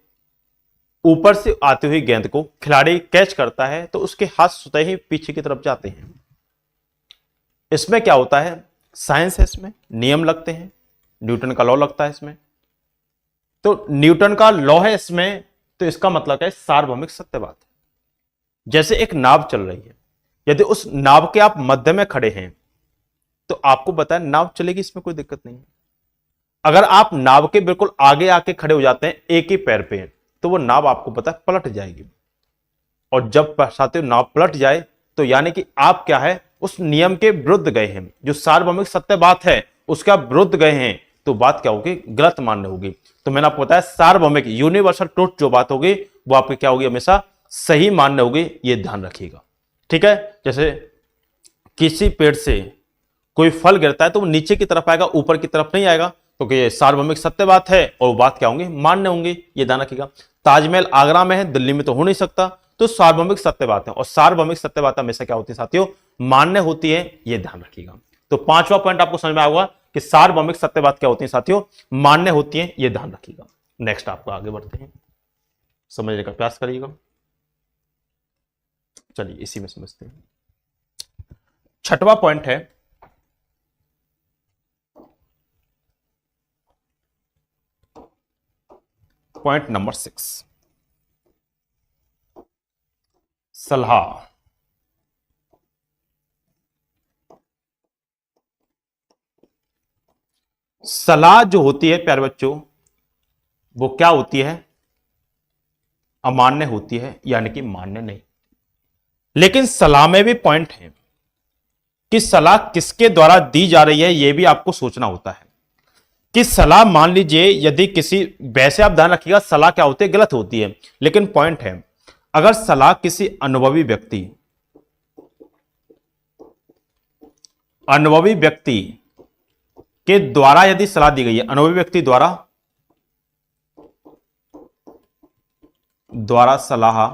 ऊपर से आती हुई गेंद को खिलाड़ी कैच करता है तो उसके हाथ स्वतः ही पीछे की तरफ जाते हैं। इसमें क्या होता है, साइंस है, इसमें नियम लगते हैं, न्यूटन का लॉ लगता है इसमें। तो न्यूटन का लॉ है इसमें, तो इसका मतलब है सार्वभौमिक सत्य बात है। जैसे एक नाव चल रही है, यदि उस नाव के आप मध्य में खड़े हैं तो आपको बताया नाव चलेगी, इसमें कोई दिक्कत नहीं है। अगर आप नाव के बिल्कुल आगे आके खड़े हो जाते हैं एक ही पैर पे, तो वो नाव आपको पता है पलट जाएगी। और जब साथियों नाव पलट जाए तो यानी कि आप क्या है, उस नियम के विरुद्ध गए हैं, जो सार्वभौमिक सत्य बात है उसके आप विरुद्ध गए हैं, तो बात क्या होगी, गलत मान्य होगी। तो मैंने आपको बताया सार्वभौमिक यूनिवर्सल ट्रुथ जो बात होगी वो आपकी क्या होगी, हमेशा सही मान्य होगी, ये ध्यान रखिएगा, ठीक है। जैसे किसी पेड़ से कोई फल गिरता है तो वो नीचे की तरफ आएगा, ऊपर की तरफ नहीं आएगा, क्योंकि ये सार्वभौमिक सत्य बात है और बात क्या होंगी, मान्य होंगी, ये ध्यान रखिएगा। ताजमहल आगरा में है, दिल्ली में तो हो नहीं सकता, तो सार्वभौमिक सत्य बातें, और सार्वभौमिक सत्य बातें हमेशा क्या होती है साथियों, मान्य होती है, ये ध्यान रखिएगा। तो पांचवा पॉइंट आपको समझ में आएगा कि सार्वभौमिक सत्य बात क्या होती है साथियों, मान्य होती है, ये ध्यान रखिएगा। नेक्स्ट आपको आगे बढ़ते हैं, समझने का प्रयास करिएगा। चलिए इसी में समझते हैं। छठवां पॉइंट है पॉइंट नंबर 6, सलाह। सलाह जो होती है प्यारे बच्चों, वो क्या होती है, अमान्य होती है, यानी कि मान्य नहीं। लेकिन सलाह में भी पॉइंट है कि सलाह किसके द्वारा दी जा रही है, यह भी आपको सोचना होता है कि सलाह, मान लीजिए यदि किसी, वैसे आप ध्यान रखिएगा सलाह क्या होती है, गलत होती है, लेकिन पॉइंट है अगर सलाह किसी अनुभवी व्यक्ति के द्वारा यदि सलाह दी गई है, अनुभवी व्यक्ति द्वारा सलाह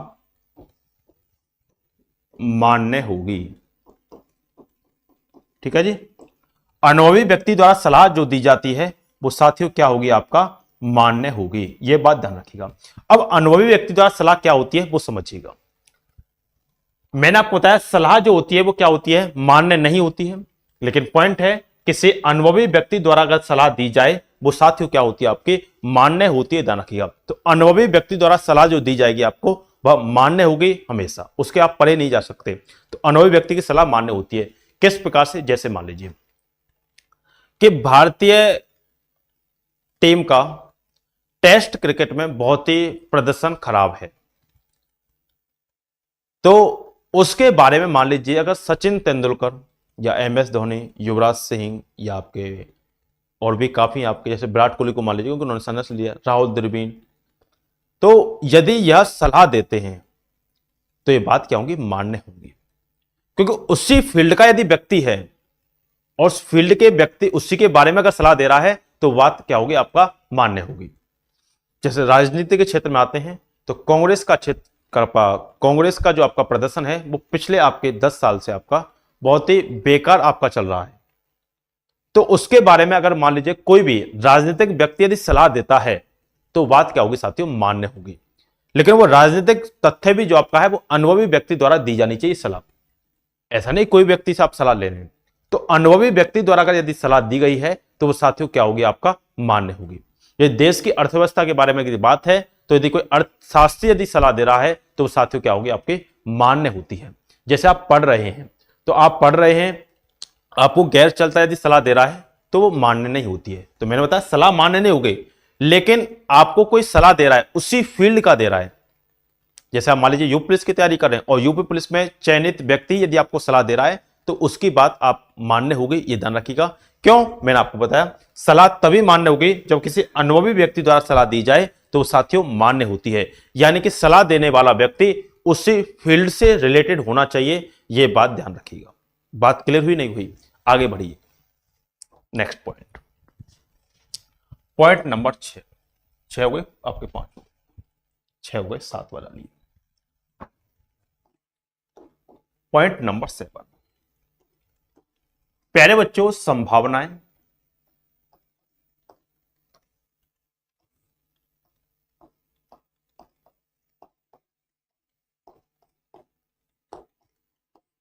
मान्य होगी। ठीक है जी, अनुभवी व्यक्ति द्वारा सलाह जो दी जाती है वो साथियों क्या होगी, आपका मान्य होगी। यह बात ध्यान रखिएगा। अब अनुभवी व्यक्ति द्वारा सलाह क्या होती है वो समझिएगा। मैंने आपको बताया सलाह जो होती है वो क्या होती है, मान्य नहीं होती है, लेकिन पॉइंट है किसी अनुभवी व्यक्ति द्वारा अगर सलाह दी जाए वो साथियों क्या होती है, आपकी मान्य होती है, ध्यान रखिएगा। तो अनुभवी व्यक्ति द्वारा सलाह जो दी जाएगी आपको वह मान्य होगी हमेशा, उसके आप परे नहीं जा सकते। तो अनुभवी व्यक्ति की सलाह मान्य होती है। किस प्रकार से, जैसे मान लीजिए कि भारतीय टीम का टेस्ट क्रिकेट में बहुत ही प्रदर्शन खराब है, तो उसके बारे में मान लीजिए अगर सचिन तेंदुलकर या MS धोनी, युवराज सिंह, या आपके और भी काफी आपके जैसे विराट कोहली को मान लीजिए क्योंकि उन्होंने संन्यास लिया, राहुल द्रविड़, तो यदि यह सलाह देते हैं तो यह बात क्या होगी, मान्य होगी। क्योंकि उसी फील्ड का यदि व्यक्ति है और उस फील्ड के व्यक्ति उसी के बारे में अगर सलाह दे रहा है तो बात क्या होगी, आपका मान्य होगी। जैसे राजनीति के क्षेत्र में आते हैं तो कांग्रेस का जो आपका प्रदर्शन है वो पिछले आपके 10 साल से आपका बहुत ही बेकार आपका चल रहा है, तो उसके बारे में अगर मान लीजिए कोई भी राजनीतिक व्यक्ति यदि सलाह देता है तो बात क्या होगी साथियों, मान्य होगी। लेकिन वो राजनीतिक तथ्य भी जो आपका है वो अनुभवी व्यक्ति द्वारा दी जानी चाहिए सलाह। ऐसा नहीं कोई व्यक्ति से आप सलाह ले रहे हैं, तो अनुभवी व्यक्ति द्वारा अगर यदि सलाह दी गई है तो वो साथियों क्या होगी, आपका मान्य होगी। ये देश की अर्थव्यवस्था के बारे में यदि बात है तो यदि कोई अर्थशास्त्री यदि सलाह दे रहा है तो वो साथियों क्या होगी, आपकी मान्य होती है। जैसे आप पढ़ रहे हैं तो आप पढ़ रहे हैं, आपको गैर चलता यदि सलाह दे रहा है तो वो मान्य नहीं होती है। तो मैंने बताया सलाह मान्य नहीं हो गई, लेकिन आपको कोई सलाह दे रहा है, उसी फील्ड का दे रहा है। जैसे आप मान लीजिए यूपी पुलिस की तैयारी कर रहे हैं और यूपी पुलिस में चयनित व्यक्ति यदि आपको सलाह दे रहा है तो उसकी बात आप मान्य हो गई, ये ध्यान रखिएगा। क्यों, मैंने आपको बताया सलाह तभी मान्य होगी जब किसी अनुभवी व्यक्ति द्वारा सलाह दी जाए तो साथियों मान्य होती है, यानी कि सलाह देने वाला व्यक्ति उसी फील्ड से रिलेटेड होना चाहिए। यह बात ध्यान रखिएगा। बात क्लियर हुई नहीं हुई, आगे बढ़िए। नेक्स्ट पॉइंट नंबर 6 हो गए आपके, 5 6 हो गए, 7 वाला लिए। पॉइंट नंबर 7, प्यारे बच्चों संभावनाएं।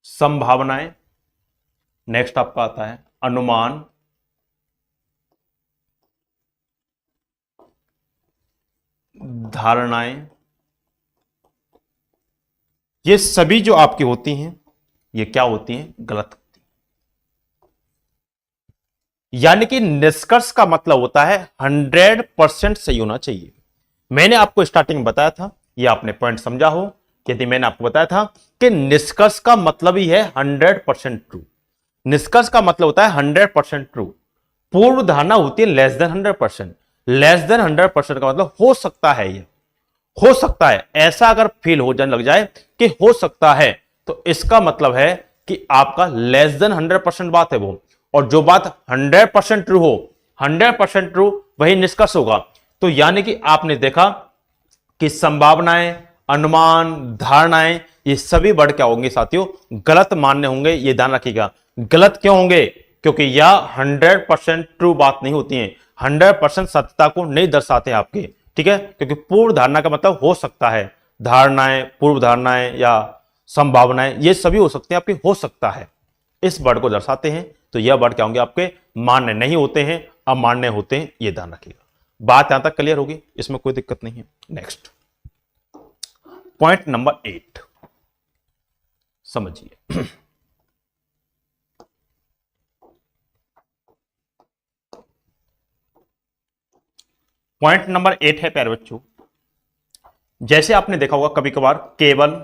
संभावनाएं, नेक्स्ट आपका आता है अनुमान, धारणाएं। ये सभी जो आपकी होती हैं ये क्या होती हैं, गलत होती हैं। यानी कि निष्कर्ष का मतलब होता है 100% सही होना चाहिए। मैंने आपको स्टार्टिंग में बताया था, ये आपने पॉइंट समझा हो, यदि मैंने आपको बताया था कि निष्कर्ष का मतलब ही है 100% ट्रू। निष्कर्ष का मतलब होता है 100% ट्रू। पूर्व धारणा होती है लेस देन 100%। लेस देन 100% का मतलब हो सकता है, ये हो सकता है, ऐसा अगर फील हो जाने लग जाए कि हो सकता है तो इसका मतलब है कि आपका लेस देन 100% बात है वो, और जो बात 100% ट्रू हो, 100% ट्रू वही निष्कर्ष होगा। तो यानी कि आपने देखा कि संभावनाएं, अनुमान, धारणाएं, ये सभी वर्ड क्या होंगे साथियों, गलत मान्य होंगे। ये ध्यान रखिएगा। गलत क्यों होंगे? क्योंकि यह 100% ट्रू बात नहीं होती है, 100% सत्यता को नहीं दर्शाते आपके। ठीक है, क्योंकि पूर्व धारणा का मतलब हो सकता है, धारणाएं, पूर्व धारणाएं या संभावनाएं, ये सभी हो सकते हैं आपके, हो सकता है, इस वर्ड को दर्शाते हैं। तो यह वर्ड क्या होंगे आपके, मान्य नहीं होते हैं, अमान्य होते हैं। ये ध्यान रखिएगा। बात यहां तक क्लियर होगी, इसमें कोई दिक्कत नहीं है। नेक्स्ट पॉइंट नंबर 8 समझिए। पॉइंट नंबर 8 है प्यारे बच्चों, जैसे आपने देखा होगा कभी कभार केवल,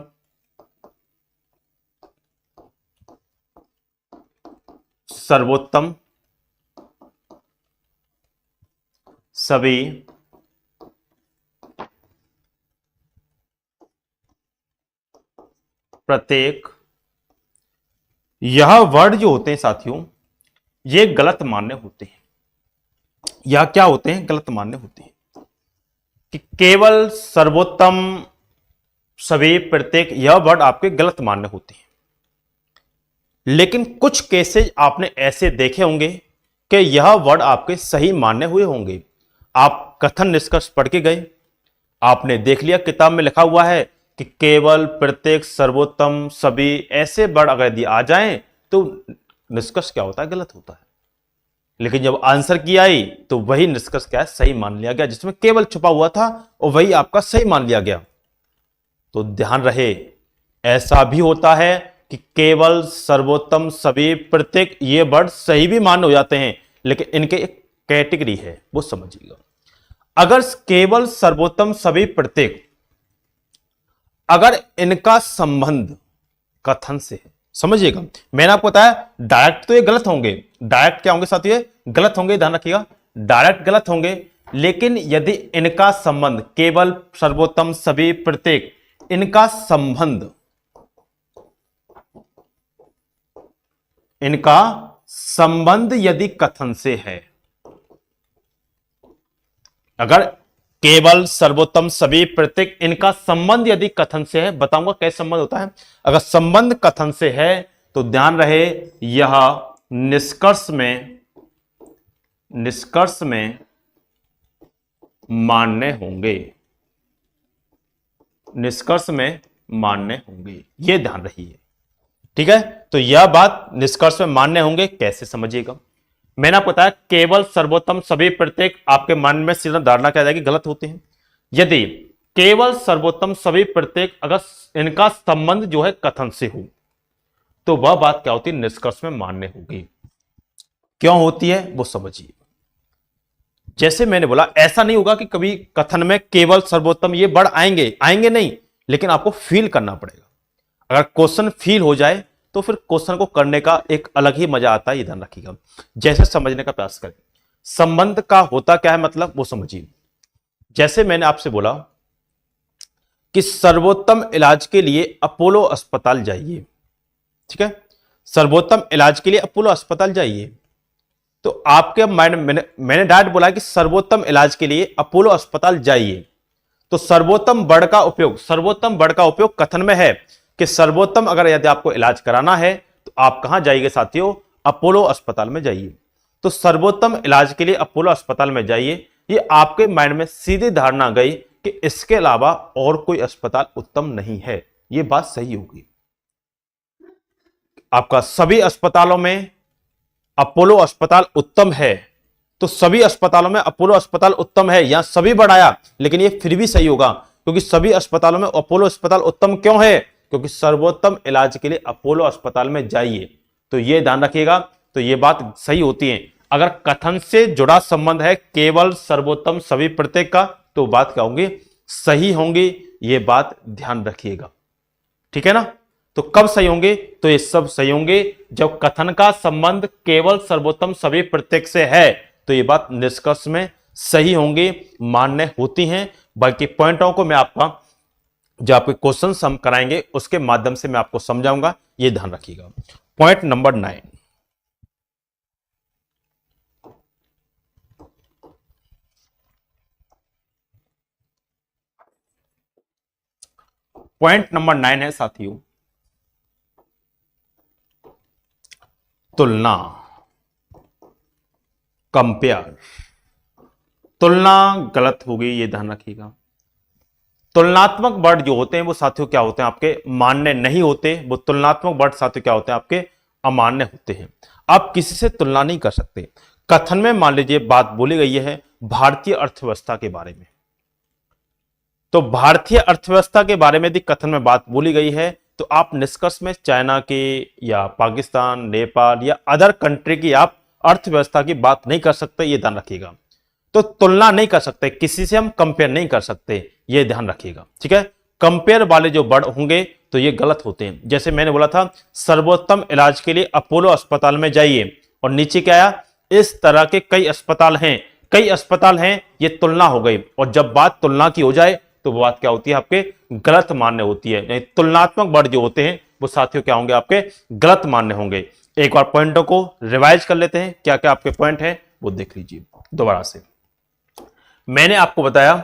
सर्वोत्तम, सभी, प्रत्येक, यह वर्ड जो होते हैं साथियों, ये गलत मान्य होते हैं। यह क्या होते हैं, गलत मान्य होते हैं। कि केवल, सर्वोत्तम, सभी, प्रत्येक, यह वर्ड आपके गलत मान्य होते हैं। लेकिन कुछ केसेस आपने ऐसे देखे होंगे कि यह वर्ड आपके सही मान्य हुए होंगे। आप कथन निष्कर्ष पढ़ के गए, आपने देख लिया किताब में लिखा हुआ है कि केवल, प्रत्येक, सर्वोत्तम, सभी, ऐसे वर्ड अगर यदि आ जाएं तो निष्कर्ष क्या होता है, गलत होता है। लेकिन जब आंसर की आई तो वही निष्कर्ष क्या है, सही मान लिया गया। जिसमें केवल छुपा हुआ था और वही आपका सही मान लिया गया। तो ध्यान रहे, ऐसा भी होता है कि केवल, सर्वोत्तम, सभी, प्रत्येक, ये वर्ड सही भी मान्य हो जाते हैं, लेकिन इनके एक कैटेगरी है, वो समझिएगा। अगर केवल, सर्वोत्तम, सभी, प्रत्येक, अगर इनका संबंध कथन से है, समझिएगा, मैंने आपको बताया डायरेक्ट तो ये गलत होंगे। डायरेक्ट क्या होंगे साथियों, ये गलत होंगे, ध्यान रखिएगा, डायरेक्ट गलत होंगे। लेकिन यदि इनका संबंध, केवल, सर्वोत्तम, सभी, प्रत्येक, इनका संबंध, इनका संबंध यदि कथन से है, अगर केवल, सर्वोत्तम, सभी, प्रत्येक, इनका संबंध यदि कथन से है, बताऊंगा कैसे संबंध होता है। अगर संबंध कथन से है तो ध्यान रहे, यह निष्कर्ष में, निष्कर्ष में मान्य होंगे, निष्कर्ष में मान्य होंगे, यह ध्यान रखिए। ठीक है, तो यह बात निष्कर्ष में मान्य होंगे कैसे समझिएगा। मैंने आपको बताया केवल, सर्वोत्तम, सभी, प्रत्येक, आपके मन में सीधा धारणा क्या जाएगी, गलत होते हैं। यदि केवल, सर्वोत्तम, सभी, प्रत्येक, अगर इनका संबंध जो है कथन से हो तो वह बात क्या होती है, निष्कर्ष में मान्य होगी। क्यों होती है वो समझिए। जैसे मैंने बोला, ऐसा नहीं होगा कि कभी कथन में केवल, सर्वोत्तम ये वर्ड आएंगे, आएंगे नहीं, लेकिन आपको फील करना पड़ेगा। अगर क्वेश्चन फील हो जाए तो फिर क्वेश्चन को करने का एक अलग ही मजा आता है, ये ध्यान रखिएगा। जैसे समझने का प्रयास करें, संबंध का होता क्या है मतलब, वो समझिए। जैसे मैंने आपसे बोला कि सर्वोत्तम इलाज के लिए अपोलो अस्पताल जाइए, ठीक है, सर्वोत्तम इलाज के लिए अपोलो अस्पताल जाइए। तो आपके माइंड में मैंने डायरेक्ट बोला कि सर्वोत्तम इलाज के लिए अपोलो अस्पताल जाइए। तो सर्वोत्तम वर्ड का उपयोग, सर्वोत्तम वर्ड का उपयोग कथन में है कि सर्वोत्तम अगर यदि आपको इलाज कराना है तो आप कहां जाइए साथियों, अपोलो अस्पताल में जाइए। तो सर्वोत्तम इलाज के लिए अपोलो अस्पताल में जाइए, ये आपके माइंड में सीधी धारणा गई कि इसके अलावा और कोई अस्पताल उत्तम नहीं है। ये बात सही होगी। आपका सभी अस्पतालों में अपोलो अस्पताल उत्तम है, तो सभी अस्पतालों में अपोलो अस्पताल उत्तम है, यहां सभी बढ़ाया, लेकिन यह फिर भी सही होगा, क्योंकि सभी अस्पतालों में अपोलो अस्पताल उत्तम क्यों है, क्योंकि सर्वोत्तम इलाज के लिए अपोलो अस्पताल में जाइए। तो यह ध्यान रखिएगा, तो यह बात सही होती है। अगर कथन से जुड़ा संबंध है केवल, सर्वोत्तम, सभी, प्रत्येक का, तो बात क्या होंगी, सही होंगी। यह बात ध्यान रखिएगा, ठीक है ना। तो कब सही होंगे, तो ये सब सही होंगे जब कथन का संबंध केवल, सर्वोत्तम, सभी, प्रत्येक से है, तो ये बात निष्कर्ष में सही होंगे, मान्य होती हैं। बाकी पॉइंटों को मैं आपका जो आपके क्वेश्चन हम कराएंगे उसके माध्यम से मैं आपको समझाऊंगा, ये ध्यान रखिएगा। पॉइंट नंबर 9, पॉइंट नंबर 9 है साथियों, तुलना, कंपेयर। तुलना गलत होगी, ये ध्यान रखिएगा। तुलनात्मक वर्ड जो होते हैं वो साथियों क्या होते हैं, आपके मान्य नहीं होते। वो तुलनात्मक वर्ड साथियों क्या होते हैं, आपके अमान्य होते हैं। आप किसी से तुलना नहीं कर सकते। कथन में मान लीजिए बात बोली गई है भारतीय अर्थव्यवस्था के बारे में, तो भारतीय अर्थव्यवस्था के बारे में यदि कथन में बात बोली गई है तो आप निष्कर्ष में चाइना के या पाकिस्तान, नेपाल या अदर कंट्री की आप अर्थव्यवस्था की बात नहीं कर सकते, ये ध्यान रखिएगा। तो तुलना नहीं कर सकते, किसी से हम कंपेयर नहीं कर सकते, ये ध्यान रखिएगा, ठीक है। कंपेयर वाले जो वर्ड होंगे तो ये गलत होते हैं। जैसे मैंने बोला था सर्वोत्तम इलाज के लिए अपोलो अस्पताल में जाइए, और नीचे क्या आया, इस तरह के कई अस्पताल हैं, कई अस्पताल हैं, ये तुलना हो गई। और जब बात तुलना की हो जाए तो वो बात क्या होती है, आपके गलत मान्य होती है। यानी तुलनात्मक वर्ड जो होते हैं वो साथियों क्या होंगे, आपके गलत मान्य होंगे। एक बार पॉइंटों को रिवाइज कर लेते हैं, क्या क्या आपके पॉइंट हैं वो देख लीजिए दोबारा से। मैंने आपको बताया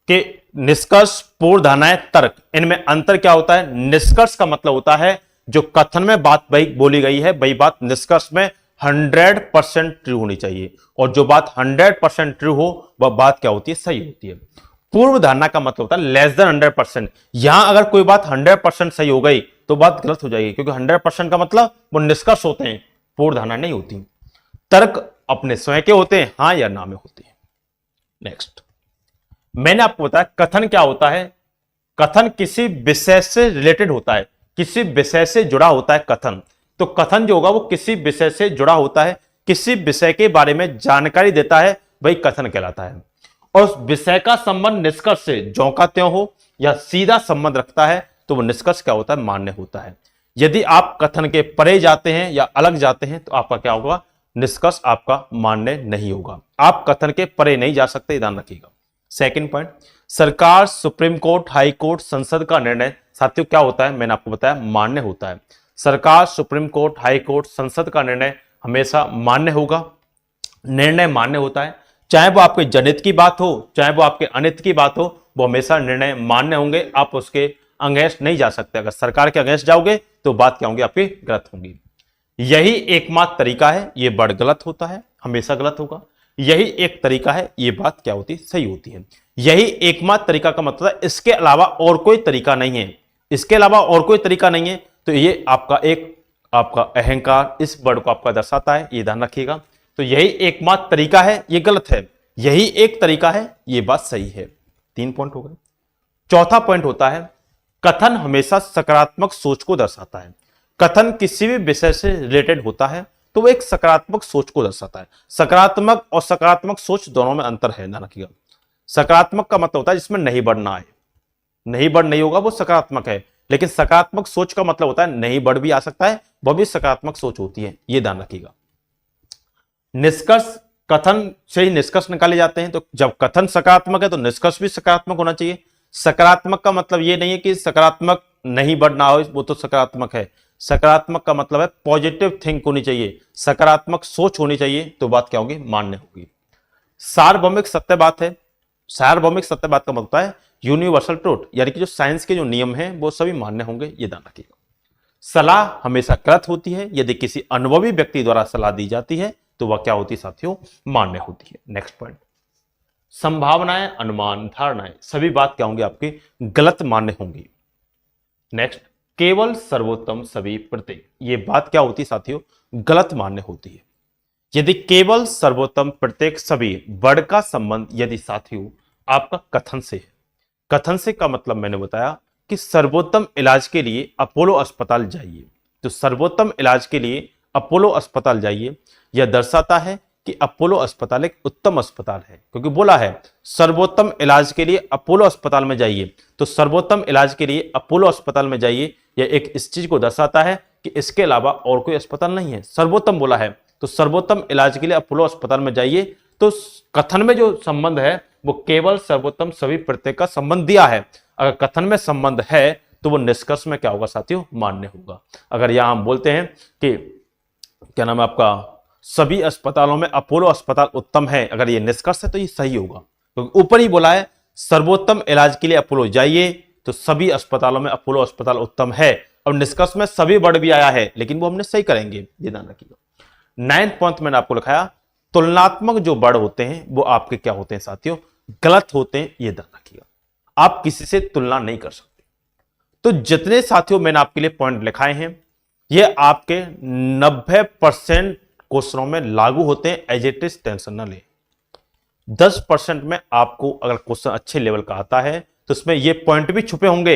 कि निष्कर्ष, पूर्व धारणाएं, तर्क, इनमें अंतर क्या होता है। निष्कर्ष का मतलब होता है जो कथन में बात वही बोली गई है वही बात निष्कर्ष में 100% ट्रू होनी चाहिए, और जो बात 100% ट्रू हो वह बात क्या होती है, सही होती है। पूर्व धारणा का मतलब होता है लेस देन 100%। यहां अगर कोई बात 100% सही हो गई तो बात गलत हो जाएगी, क्योंकि 100% का मतलब वो निष्कर्ष होते हैं, पूर्व धारणा नहीं होती। तर्क अपने स्वयं के होते हैं, हां या ना में होते हैं। नेक्स्ट, मैंने आपको बताया कथन क्या होता है। कथन किसी विषय से रिलेटेड होता है, किसी विषय से जुड़ा होता है कथन। तो कथन जो होगा वो किसी विषय से जुड़ा होता है, किसी विषय के बारे में जानकारी देता है, वही कथन कहलाता है। और उस विषय का संबंध निष्कर्ष से ज्यों का त्यों हो या सीधा संबंध रखता है तो वो निष्कर्ष क्या होता है, मान्य होता है। यदि आप कथन के परे जाते हैं या अलग जाते हैं तो आपका क्या होगा, निष्कर्ष आपका मान्य नहीं होगा। आप कथन के परे नहीं जा सकते, ध्यान रखिएगा। सेकंड पॉइंट, सरकार, सुप्रीम कोर्ट, हाई कोर्ट, संसद का निर्णय साथियों क्या होता है, मैंने आपको बताया मान्य होता है। सरकार, सुप्रीम कोर्ट, हाई कोर्ट, संसद का निर्णय हमेशा मान्य होगा, निर्णय मान्य होता है। चाहे वो आपके जनहित की बात हो, चाहे वो आपके अनित की बात हो, वो हमेशा निर्णय मान्य होंगे। आप उसके अगेंस्ट नहीं जा सकते। अगर सरकार के अगेंस्ट जाओगे तो बात क्या होंगी, आपकी गलत होंगी। यही एकमात्र तरीका है, ये बड़ गलत होता है, हमेशा गलत होगा। यही एक तरीका है, ये बात क्या होती है, सही होती है। यही एकमात्र तरीका का मतलब है इसके अलावा और कोई तरीका नहीं है, इसके अलावा और कोई तरीका नहीं है। तो ये आपका अहंकार इस वर्ड को आपका दर्शाता है, ये ध्यान रखिएगा। तो यही एकमात्र तरीका है, ये गलत है। यही एक तरीका है, ये बात सही है। 3 पॉइंट हो गए। चौथा पॉइंट होता है कथन हमेशा सकारात्मक सोच को दर्शाता है। कथन किसी भी विषय से रिलेटेड होता है तो वो एक सकारात्मक सोच को दर्शाता है। सकारात्मक और सकारात्मक सोच दोनों में अंतर है, ध्यान रखिएगा। सकारात्मक का मतलब होता है जिसमें नहीं बढ़ना है, नहीं बढ़ नहीं होगा वो सकारात्मक है। लेकिन सकारात्मक सोच का मतलब होता है नहीं बढ़ भी आ सकता है, वह भी सकारात्मक सोच होती है, ये ध्यान रखिएगा। निष्कर्ष, कथन से ही निष्कर्ष निकाले जाते हैं। तो जब कथन सकारात्मक है तो निष्कर्ष भी सकारात्मक होना चाहिए। सकारात्मक का मतलब ये नहीं है कि सकारात्मक नहीं बढ़ना हो, वो तो सकारात्मक है। सकारात्मक का मतलब है पॉजिटिव थिंक होनी चाहिए, सकारात्मक सोच होनी चाहिए, तो बात क्या होगी, मान्य होगी। सार्वभौमिक सत्य बात है। सार्वभौमिक सत्य बात का मतलब है यूनिवर्सल ट्रूथ, यानी कि जो साइंस के जो नियम हैं वो सभी मान्य होंगे, ये ध्यान रखिएगा। सलाह हमेशा गलत होती है। यदि किसी अनुभवी व्यक्ति द्वारा सलाह दी जाती है तो वह क्या होती है साथियों, मान्य होती है। नेक्स्ट पॉइंट, संभावनाएं, अनुमान, धारणाएं सभी बात क्या होंगी, आपकी गलत मान्य होंगी। नेक्स्ट, केवल सर्वोत्तम सभी प्रत्येक, ये बात क्या होती है साथियों, गलत मान्य होती है। यदि केवल सर्वोत्तम प्रत्येक सभी वर्ड का संबंध यदि साथियों आपका कथन से है, कथन से का मतलब मैंने बताया कि सर्वोत्तम इलाज के लिए अपोलो अस्पताल जाइए। तो सर्वोत्तम इलाज के लिए अपोलो अस्पताल जाइए, यह दर्शाता है कि अपोलो अस्पताल एक उत्तम अस्पताल है, क्योंकि बोला है सर्वोत्तम इलाज के लिए अपोलो अस्पताल में जाइए। तो सर्वोत्तम इलाज के लिए अपोलो अस्पताल में जाइए, यह एक इस चीज को दर्शाता है कि इसके अलावा और कोई अस्पताल नहीं है। सर्वोत्तम बोला है तो सर्वोत्तम इलाज के लिए अपोलो अस्पताल में जाइए। तो कथन में जो संबंध है वो केवल सर्वोत्तम सभी प्रत्येक का संबंध दिया है। अगर कथन में संबंध है तो वो निष्कर्ष में क्या होगा साथियों, मान्य होगा। अगर यहां हम बोलते हैं कि क्या नाम है आपका, सभी अस्पतालों में अपोलो अस्पताल उत्तम है, अगर ये निष्कर्ष है तो ये सही होगा, क्योंकि ऊपर ही बोला है सर्वोत्तम इलाज के लिए अपोलो जाइए। तो सभी अस्पतालों में अपोलो अस्पताल उत्तम है। और निष्कर्ष में सभी वर्ड भी आया है, लेकिन वो हमने सही करेंगे, ये ध्यान रखिएगा। 9th पॉइंट मैंने आपको लिखाया, तुलनात्मक जो वर्ड होते हैं वो आपके क्या होते हैं साथियों, गलत होते हैं, ये ध्यान रखिएगा। आप किसी से तुलना नहीं कर सकते। तो जितने साथियों मैंने आपके लिए पॉइंट लिखाए हैं, ये आपके 90% क्वेश्चनों में लागू होते हैं। एज इट इज टेंशन ना ले। 10% में आपको अगर क्वेश्चन अच्छे लेवल का आता है तो उसमें ये पॉइंट भी छुपे होंगे,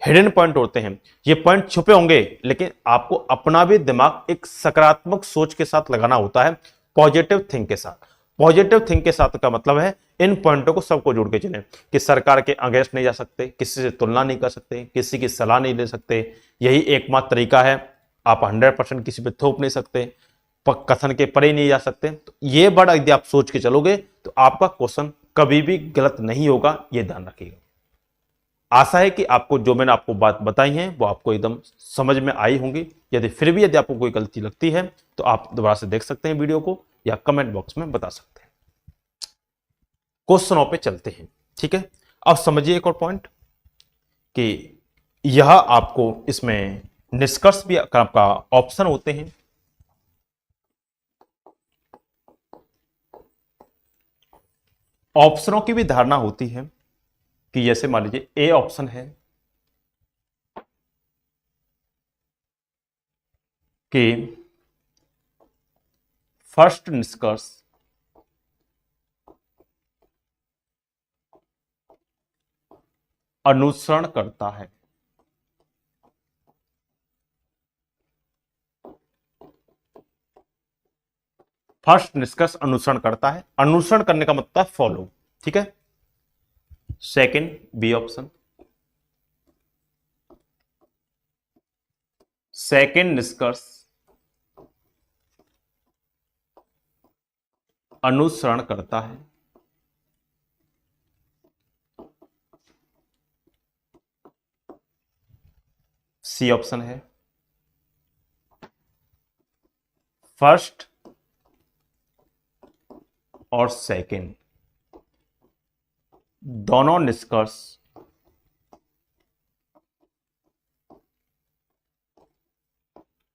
हिडन पॉइंट होते हैं, ये पॉइंट छुपे होंगे, लेकिन आपको अपना भी दिमाग एक सकारात्मक सोच के साथ लगाना होता है, पॉजिटिव थिंक के साथ। पॉजिटिव थिंक के साथ का मतलब है इन पॉइंटों को सबको जोड़ के चलें कि सरकार के अगेंस्ट नहीं जा सकते, किसी से तुलना नहीं कर सकते, किसी की सलाह नहीं ले सकते, यही एकमात्र तरीका है। आप 100% किसी पे थोप नहीं सकते, कथन के परे नहीं जा सकते। तो ये वर्ड यदि आप सोच के चलोगे तो आपका क्वेश्चन कभी भी गलत नहीं होगा, ये ध्यान रखिएगा। आशा है कि आपको जो मैंने आपको बात बताई है वो आपको एकदम समझ में आई होंगी। यदि फिर भी यदि आपको कोई गलती लगती है तो आप दोबारा से देख सकते हैं वीडियो को, या कमेंट बॉक्स में बता सकते हैं। क्वेश्चनों पे चलते हैं, ठीक है। अब समझिए एक और पॉइंट कि यह आपको इसमें निष्कर्ष भी आपका ऑप्शन होते हैं। ऑप्शनों की भी धारणा होती है कि जैसे मान लीजिए ए ऑप्शन है कि फर्स्ट निष्कर्ष अनुसरण करता है। फर्स्ट निष्कर्ष अनुसरण करता है, अनुसरण करने का मतलब फॉलो, ठीक है। सेकंड बी ऑप्शन, सेकंड निष्कर्ष अनुसरण करता है। सी ऑप्शन है फर्स्ट और सेकंड दोनों निष्कर्ष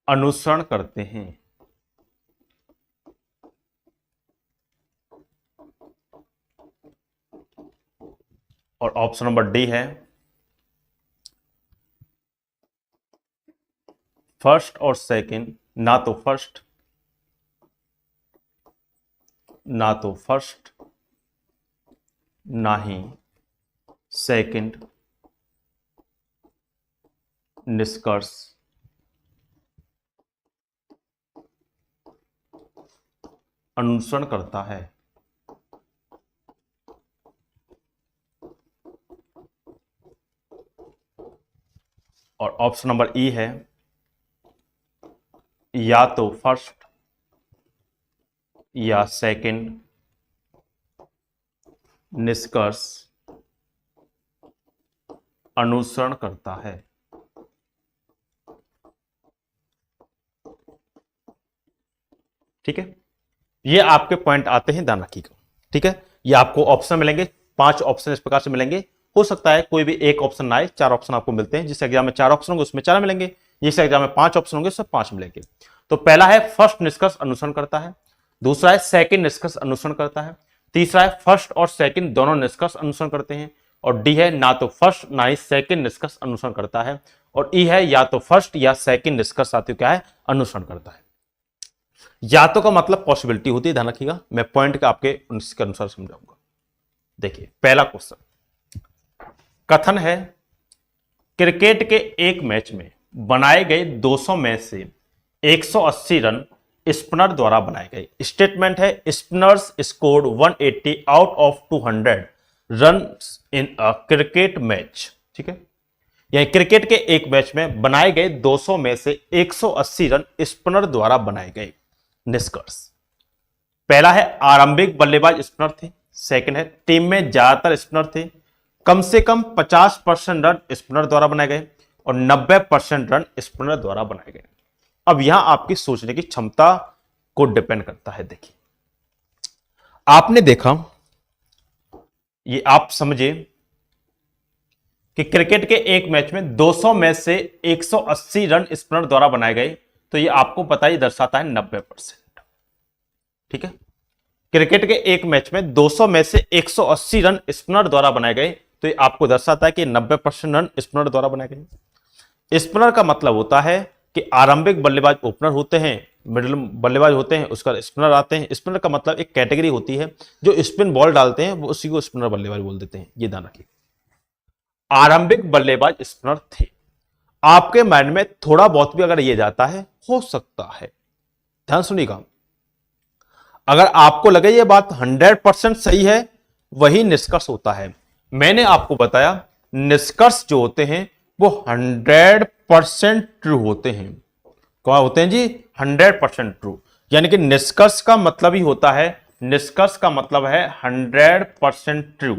अनुसरण करते हैं। और ऑप्शन नंबर डी है फर्स्ट और सेकंड ना तो फर्स्ट ना ही सेकंड निष्कर्ष अनुसरण करता है। और ऑप्शन नंबर ई है या तो फर्स्ट या सेकंड निष्कर्ष अनुसरण करता है। ठीक है, ये आपके पॉइंट आते हैं, ध्यान रखिएगा। ठीक है, ये आपको ऑप्शन मिलेंगे, 5 ऑप्शन इस प्रकार से मिलेंगे। हो सकता है कोई भी एक ऑप्शन ना आए, 4 ऑप्शन आपको मिलते हैं। जिस एग्जाम में 4 ऑप्शन होंगे उसमें 4 मिलेंगे, जिस एग्जाम में 5 ऑप्शन होंगे उसमें 5 मिलेंगे। तो पहला है फर्स्ट निष्कर्ष अनुसरण करता है, दूसरा है सेकंड निष्कर्ष अनुसरण करता है, तीसरा है फर्स्ट और सेकंड दोनों निष्कर्ष अनुसरण करते हैं, और डी है ना तो फर्स्ट ना ही सेकंड निष्कर्ष अनुसरण करता है, और ई है या तो फर्स्ट या सेकंड निष्कर्ष साथियों क्या है, अनुसरण करता है। या तो का मतलब पॉसिबिलिटी होती है, ध्यान रखिएगा, मैं पॉइंट का आपके इसके अनुसार समझाऊंगा। देखिए पहला क्वेश्चन कथन है क्रिकेट के एक मैच में बनाए गए 200 में से 180 रन स्पिनर द्वारा बनाए गए। स्टेटमेंट है spinners scored 180 out of 200 run in a cricket match. ठीक है, यानी क्रिकेट के एक मैच में बनाए गए 200 में से 180 रन स्पिनर द्वारा बनाए गए। निष्कर्ष पहला है आरंभिक बल्लेबाज स्पिनर थे, सेकंड है टीम में ज्यादातर स्पिनर थे, कम से कम 50% रन स्पिनर द्वारा बनाए गए, और 90% रन स्पिनर द्वारा बनाए गए। अब यहां आपकी सोचने की क्षमता को डिपेंड करता है। देखिए आपने देखा, ये आप समझे कि क्रिकेट के एक मैच में 200 में से 180 रन स्पिनर द्वारा बनाए गए, तो ये आपको पता ही दर्शाता है 90%। ठीक है, क्रिकेट के एक मैच में 200 में से 180 रन स्पिनर द्वारा बनाए गए, तो ये आपको दर्शाता है कि 90% रन स्पिनर द्वारा बनाए गए। स्पिनर का मतलब होता है कि आरंभिक बल्लेबाज ओपनर होते हैं, मिडिल बल्लेबाज होते हैं, उसका स्पिनर आते हैं। स्पिनर का मतलब एक कैटेगरी होती है जो स्पिन बॉल डालते हैं, वो उसी को स्पिनर बल्लेबाज बोल देते हैं। ये ध्यान रखिए, आरंभिक बल्लेबाज स्पिनर थे। आपके माइंड में थोड़ा बहुत भी अगर ये जाता है, हो सकता है, ध्यान सुनिएगा, अगर आपको लगे ये बात 100% सही है, वही निष्कर्ष होता है। मैंने आपको बताया निष्कर्ष जो होते हैं वो 100% ट्रू होते हैं। क्या होते हैं जी? 100% ट्रू। यानी कि निष्कर्ष का मतलब ही होता है, निष्कर्ष का मतलब है 100% ट्रू।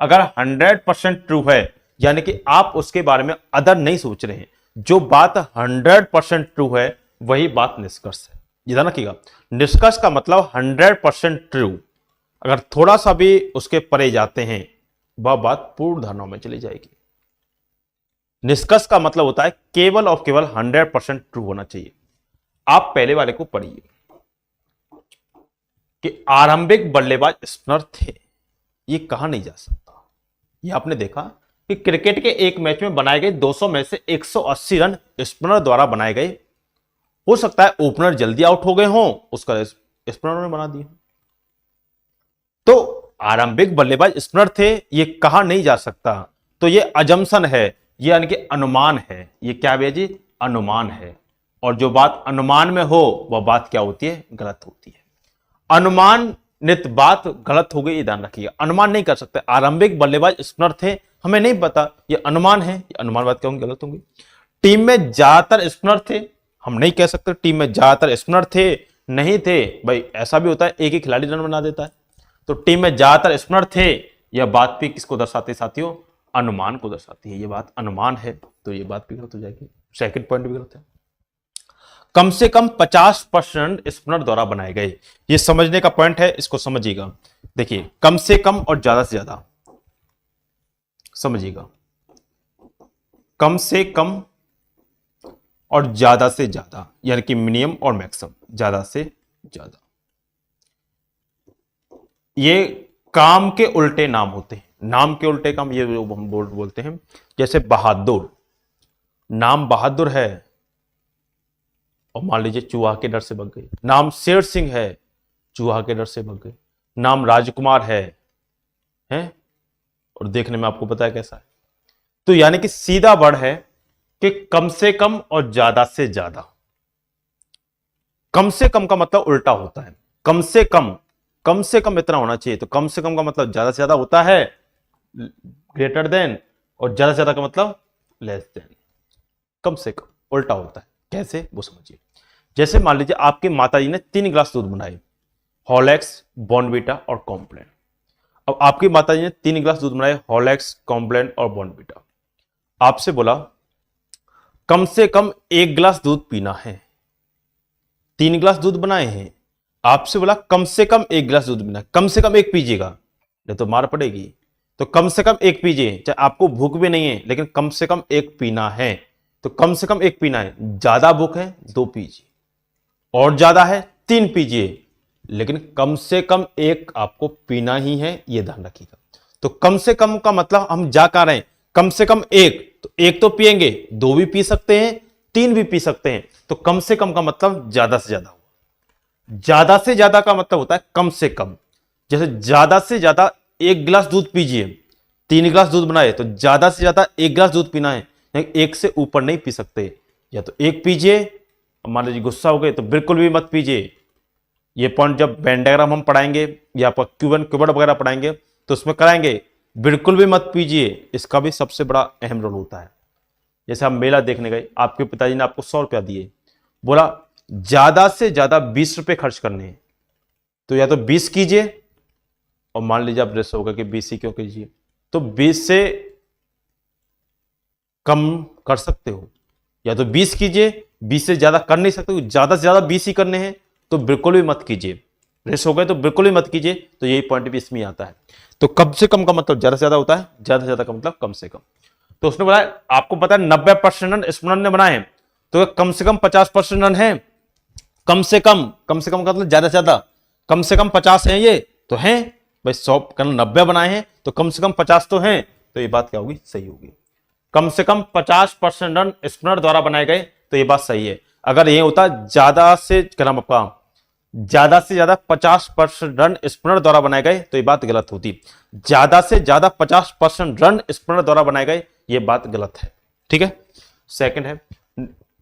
अगर 100% ट्रू है यानी कि आप उसके बारे में अदर नहीं सोच रहे हैं, जो बात 100% ट्रू है वही बात निष्कर्ष है। ये ध्यान रखिएगा, निष्कर्ष का मतलब 100% ट्रू। अगर थोड़ा सा भी उसके परे जाते हैं, वह बात पूर्ण धारणाओं में चली जाएगी। निष्कर्ष का मतलब होता है केवल और केवल 100% ट्रू होना चाहिए। आप पहले वाले को पढ़िए कि आरंभिक बल्लेबाज स्पिनर थे, ये कहा नहीं जा सकता। ये आपने देखा कि क्रिकेट के एक मैच में बनाए गए 200 में से 180 रन स्पिनर द्वारा बनाए गए। हो सकता है ओपनर जल्दी आउट हो गए हों, उसका स्पिनर ने बना दिया। तो आरंभिक बल्लेबाज स्पिनर थे, ये कहा नहीं जा सकता। तो ये अजम्पशन है, ये यानी कि अनुमान है। ये क्या है जी? अनुमान है। और जो बात अनुमान में हो वह बात क्या होती है? गलत होती है। अनुमानित बात गलत हो गई, ये ध्यान रखिएगा। अनुमान नहीं कर सकते। आरंभिक बल्लेबाज स्पिनर थे, हमें नहीं पता, ये अनुमान है, ये अनुमान बात क्या होंगी? गलत होंगी। टीम में ज्यादातर स्पिनर थे, हम नहीं कह सकते टीम में ज्यादातर स्पिनर थे, नहीं थे। भाई ऐसा भी होता है, एक ही खिलाड़ी रन बना देता है। तो टीम में ज्यादातर स्पिनर थे, यह बात भी किसको दर्शाती है साथियों? अनुमान को दर्शाती है। ये बात अनुमान है, तो ये बात भी गलत हो जाएगी। सेकंड पॉइंट भी गलत है। कम से कम 50% स्पिनर द्वारा बनाए गए, ये समझने का पॉइंट है, इसको समझिएगा। देखिए, कम से कम और ज्यादा से ज्यादा समझिएगा। कम से कम और ज्यादा से ज्यादा, यानी कि मिनिमम और मैक्सिमम, ज्यादा से ज्यादा, ये काम के उल्टे नाम होते हैं। नाम के उल्टे काम ये हम बोलते हैं। जैसे बहादुर, नाम बहादुर है और मान लीजिए चूहा के डर से भाग गए। नाम शेर सिंह है, चूहा के डर से भाग गए। नाम राजकुमार है और देखने में आपको पता है कैसा है। तो यानी कि सीधा वर्ड है कि कम से कम और ज्यादा से ज्यादा। कम से कम का मतलब उल्टा होता है। कम से कम इतना होना चाहिए। तो कम से कम का मतलब ज्यादा से ज्यादा होता है, ग्रेटर देन, और ज्यादा से ज्यादा का मतलब लेस देन। कम से कम उल्टा होता है। कैसे, वो समझिए। जैसे मान लीजिए आपकी माताजी ने 3 गिलास दूध बनाए, हॉर्लिक्स, बॉर्नवीटा और कॉम्प्लान। अब आपकी माताजी ने 3 गिलास दूध बनाए, हॉर्लिक्स, कॉम्प्लान और बॉर्नवीटा। आपसे बोला कम से कम 1 गिलास दूध पीना है। 3 गिलास दूध बनाए हैं, आपसे बोला कम से कम 1 गिलास दूध पीना है। कम से कम 1 पीजिएगा, नहीं तो मार पड़ेगी। तो कम से कम 1 पीजिए, चाहे आपको भूख भी नहीं है, लेकिन कम से कम 1 पीना है। तो कम से कम 1 पीना है। ज्यादा भूख है 2 पीजिए, और ज्यादा है 3 पीजिए, लेकिन कम से कम 1 आपको पीना ही है, यह ध्यान रखिएगा। तो कम से कम का मतलब हम जा कर रहे हैं, कम से कम 1, तो 1 तो पिएंगे, 2 भी पी सकते हैं, 3 भी पी सकते हैं। तो कम से कम का मतलब ज्यादा से ज्यादा हुआ। ज्यादा से ज्यादा का मतलब होता है कम से कम। जैसे ज्यादा से ज्यादा 1 गिलास दूध पीजिए, 3 गिलास दूध बनाए, तो ज्यादा से ज्यादा 1 गिलास दूध पीना है, 1 से ऊपर नहीं पी सकते। या तो 1 पीजिए, मान लीजिए गुस्सा हो गए तो बिल्कुल भी मत पीजिए। ये पॉइंट जब वेन डायग्राम हम पढ़ाएंगे या आप क्यूबन क्यूबर्ड वगैरह पढ़ाएंगे तो उसमें कराएंगे, बिल्कुल भी मत पीजिए। इसका भी सबसे बड़ा अहम रोल होता है। जैसे आप मेला देखने गए, आपके पिताजी ने आपको 100 रुपया दिए, बोला ज्यादा से ज्यादा 20 रुपए खर्च करने हैं, तो या तो 20 कीजिए, और मान लीजिए आप रेस होगा कि 20 ही क्यों कीजिए, तो 20 से कम कर सकते हो, या तो 20 कीजिए। 20 से ज्यादा कर नहीं सकते, ज्यादा से ज्यादा 20 ही करने हैं, तो बिल्कुल भी मत कीजिए। रेस हो गए तो बिल्कुल भी मत कीजिए। तो यही पॉइंट भी इसमें आता है। तो कम से कम का मतलब ज्यादा से ज्यादा होता है, ज्यादा से ज्यादा का मतलब कम से कम। तो उसने बोला आपको पता है 90% रन स्पिनर ने बनाए हैं, तो कम से कम 50% रन है, कम से कम का मतलब ज्यादा से ज्यादा, कम से कम 50 हैं ये तो हैं भाई, 100 90 बनाए हैं तो कम से कम 50 तो हैं, तो ये बात क्या होगी, सही होगी। कम से कम 50% रन स्पिनर द्वारा बनाए गए तो ये बात सही है। अगर ये होता ज्यादा से क्या नाम आपका, ज्यादा से ज्यादा 50% रन स्पिनर द्वारा बनाए गए तो ये बात गलत होती। ज्यादा से ज्यादा 50% रन स्पिनर द्वारा बनाए गए, ये बात गलत है, ठीक है। सेकंड है,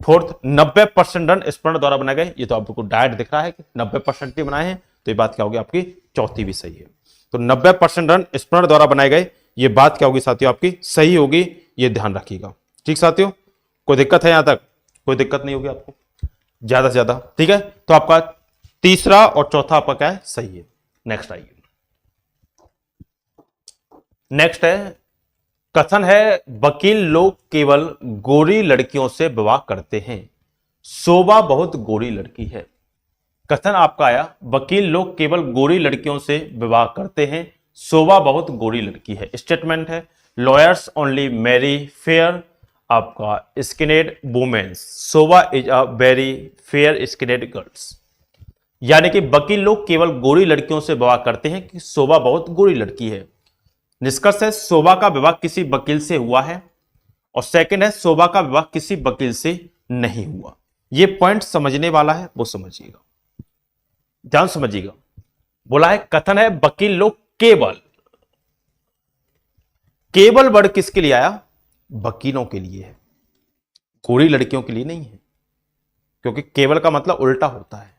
फोर्थ 90% रन स्पिनर द्वारा बनाए गए, ये तो आपको डायरेक्ट दिख रहा है कि 90% ही बनाए हैं, तो ये बात क्या होगी आपकी, चौथी भी सही है। तो 90% रन स्पिनर द्वारा बनाए गए, ये बात क्या होगी साथियों आपकी, सही होगी, ये ध्यान रखिएगा, ठीक साथियों। कोई दिक्कत है यहां तक, कोई दिक्कत नहीं होगी आपको, ज्यादा से ज्यादा, ठीक है। तो आपका तीसरा और चौथा आपका क्या है, सही है। नेक्स्ट आइए, नेक्स्ट है, कथन है वकील लोग केवल गोरी लड़कियों से विवाह करते हैं, शोभा बहुत गोरी लड़की है। कथन आपका आया वकील लोग केवल गोरी लड़कियों से विवाह करते हैं, शोभा बहुत गोरी लड़की है। स्टेटमेंट है लॉयर्स ओनली मैरी फेयर आपका skinned women's, Shobha is a very fair skinned girls. यानी कि वकील लोग केवल गोरी लड़कियों से विवाह करते हैं कि शोभा बहुत गोरी लड़की है। निष्कर्ष है शोभा का विवाह किसी वकील से हुआ है, और सेकंड है शोभा का विवाह किसी वकील से नहीं हुआ। ये पॉइंट समझने वाला है वो समझिएगा, ध्यान समझिएगा। बोला है कथन है वकील लोग केवल, केवल वर्ड किसके लिए आया, वकीलों के लिए है, गोरी लड़कियों के लिए नहीं है, क्योंकि केवल का मतलब उल्टा होता है।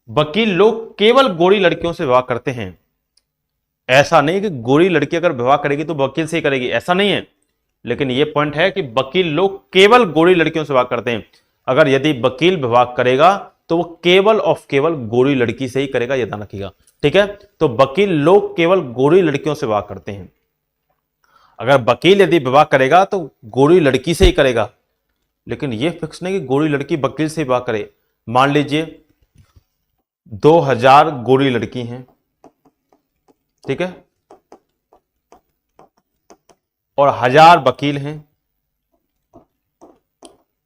वकील लोग केवल गोरी लड़कियों से विवाह करते हैं, ऐसा नहीं कि गोरी लड़की अगर विवाह करेगी तो वकील से ही करेगी, ऐसा नहीं है। लेकिन यह पॉइंट है कि वकील लोग केवल गोरी लड़कियों से विवाह करते हैं। अगर यदि वकील विवाह करेगा तो वो केवल और केवल गोरी लड़की से ही करेगा, यह ध्यान रखिएगा, ठीक है। तो वकील लोग केवल गोरी लड़कियों से विवाह करते हैं। अगर वकील यदि विवाह करेगा तो गोरी लड़की से ही करेगा, लेकिन यह फिक्स नहीं कि गोरी लड़की वकील से विवाह करे। मान लीजिए 2000 गोरी लड़की हैं, ठीक है, और 1000 वकील हैं,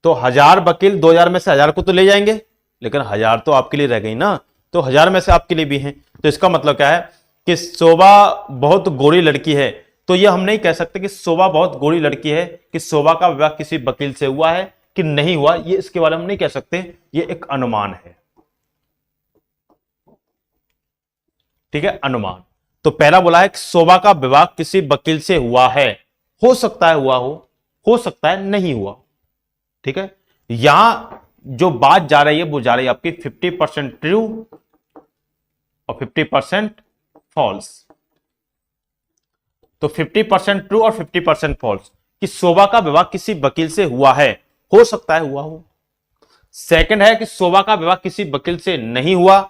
तो 1000 वकील 2000 में से 1000 को तो ले जाएंगे, लेकिन 1000 तो आपके लिए रह गई ना, तो 1000 में से आपके लिए भी हैं। तो इसका मतलब क्या है कि शोभा बहुत गोरी लड़की है, तो यह हम नहीं कह सकते कि शोभा बहुत गोरी लड़की है कि शोभा का विवाह किसी वकील से हुआ है कि नहीं हुआ, ये इसके बारे में हम नहीं कह सकते, ये एक अनुमान है, ठीक है, अनुमान। तो पहला बोला है कि शोभा का विवाह किसी वकील से हुआ है, हो सकता है हुआ हो सकता है नहीं हुआ, ठीक है। यहां जो बात जा रही है वो जा रही है आपकी 50% ट्रू और 50% फॉल्स। तो 50% ट्रू और 50% फॉल्स कि शोभा का विवाह किसी वकील से हुआ है, हो सकता है हुआ हो। सेकंड है कि शोभा का विवाह किसी वकील से नहीं हुआ,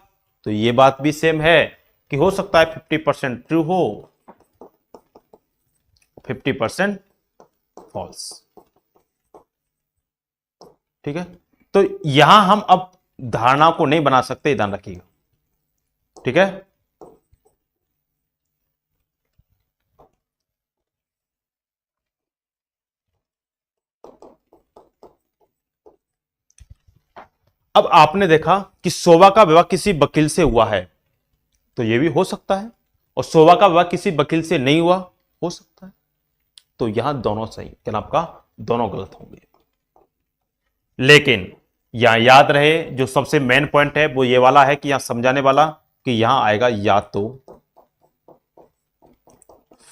तो यह बात भी सेम है कि हो सकता है 50% ट्रू हो, 50% फॉल्स, ठीक है। तो यहां हम अब धारणा को नहीं बना सकते, ध्यान रखिएगा, ठीक है। अब आपने देखा कि शोभा का विवाह किसी वकील से हुआ है, तो यह भी हो सकता है, और शोभा का विवाह किसी वकील से नहीं हुआ, हो सकता है। तो यहां दोनों सही, क्या आपका दोनों गलत होंगे। लेकिन यहां याद रहे जो सबसे मेन पॉइंट है वो ये वाला है कि यहां समझाने वाला कि यहां आएगा या तो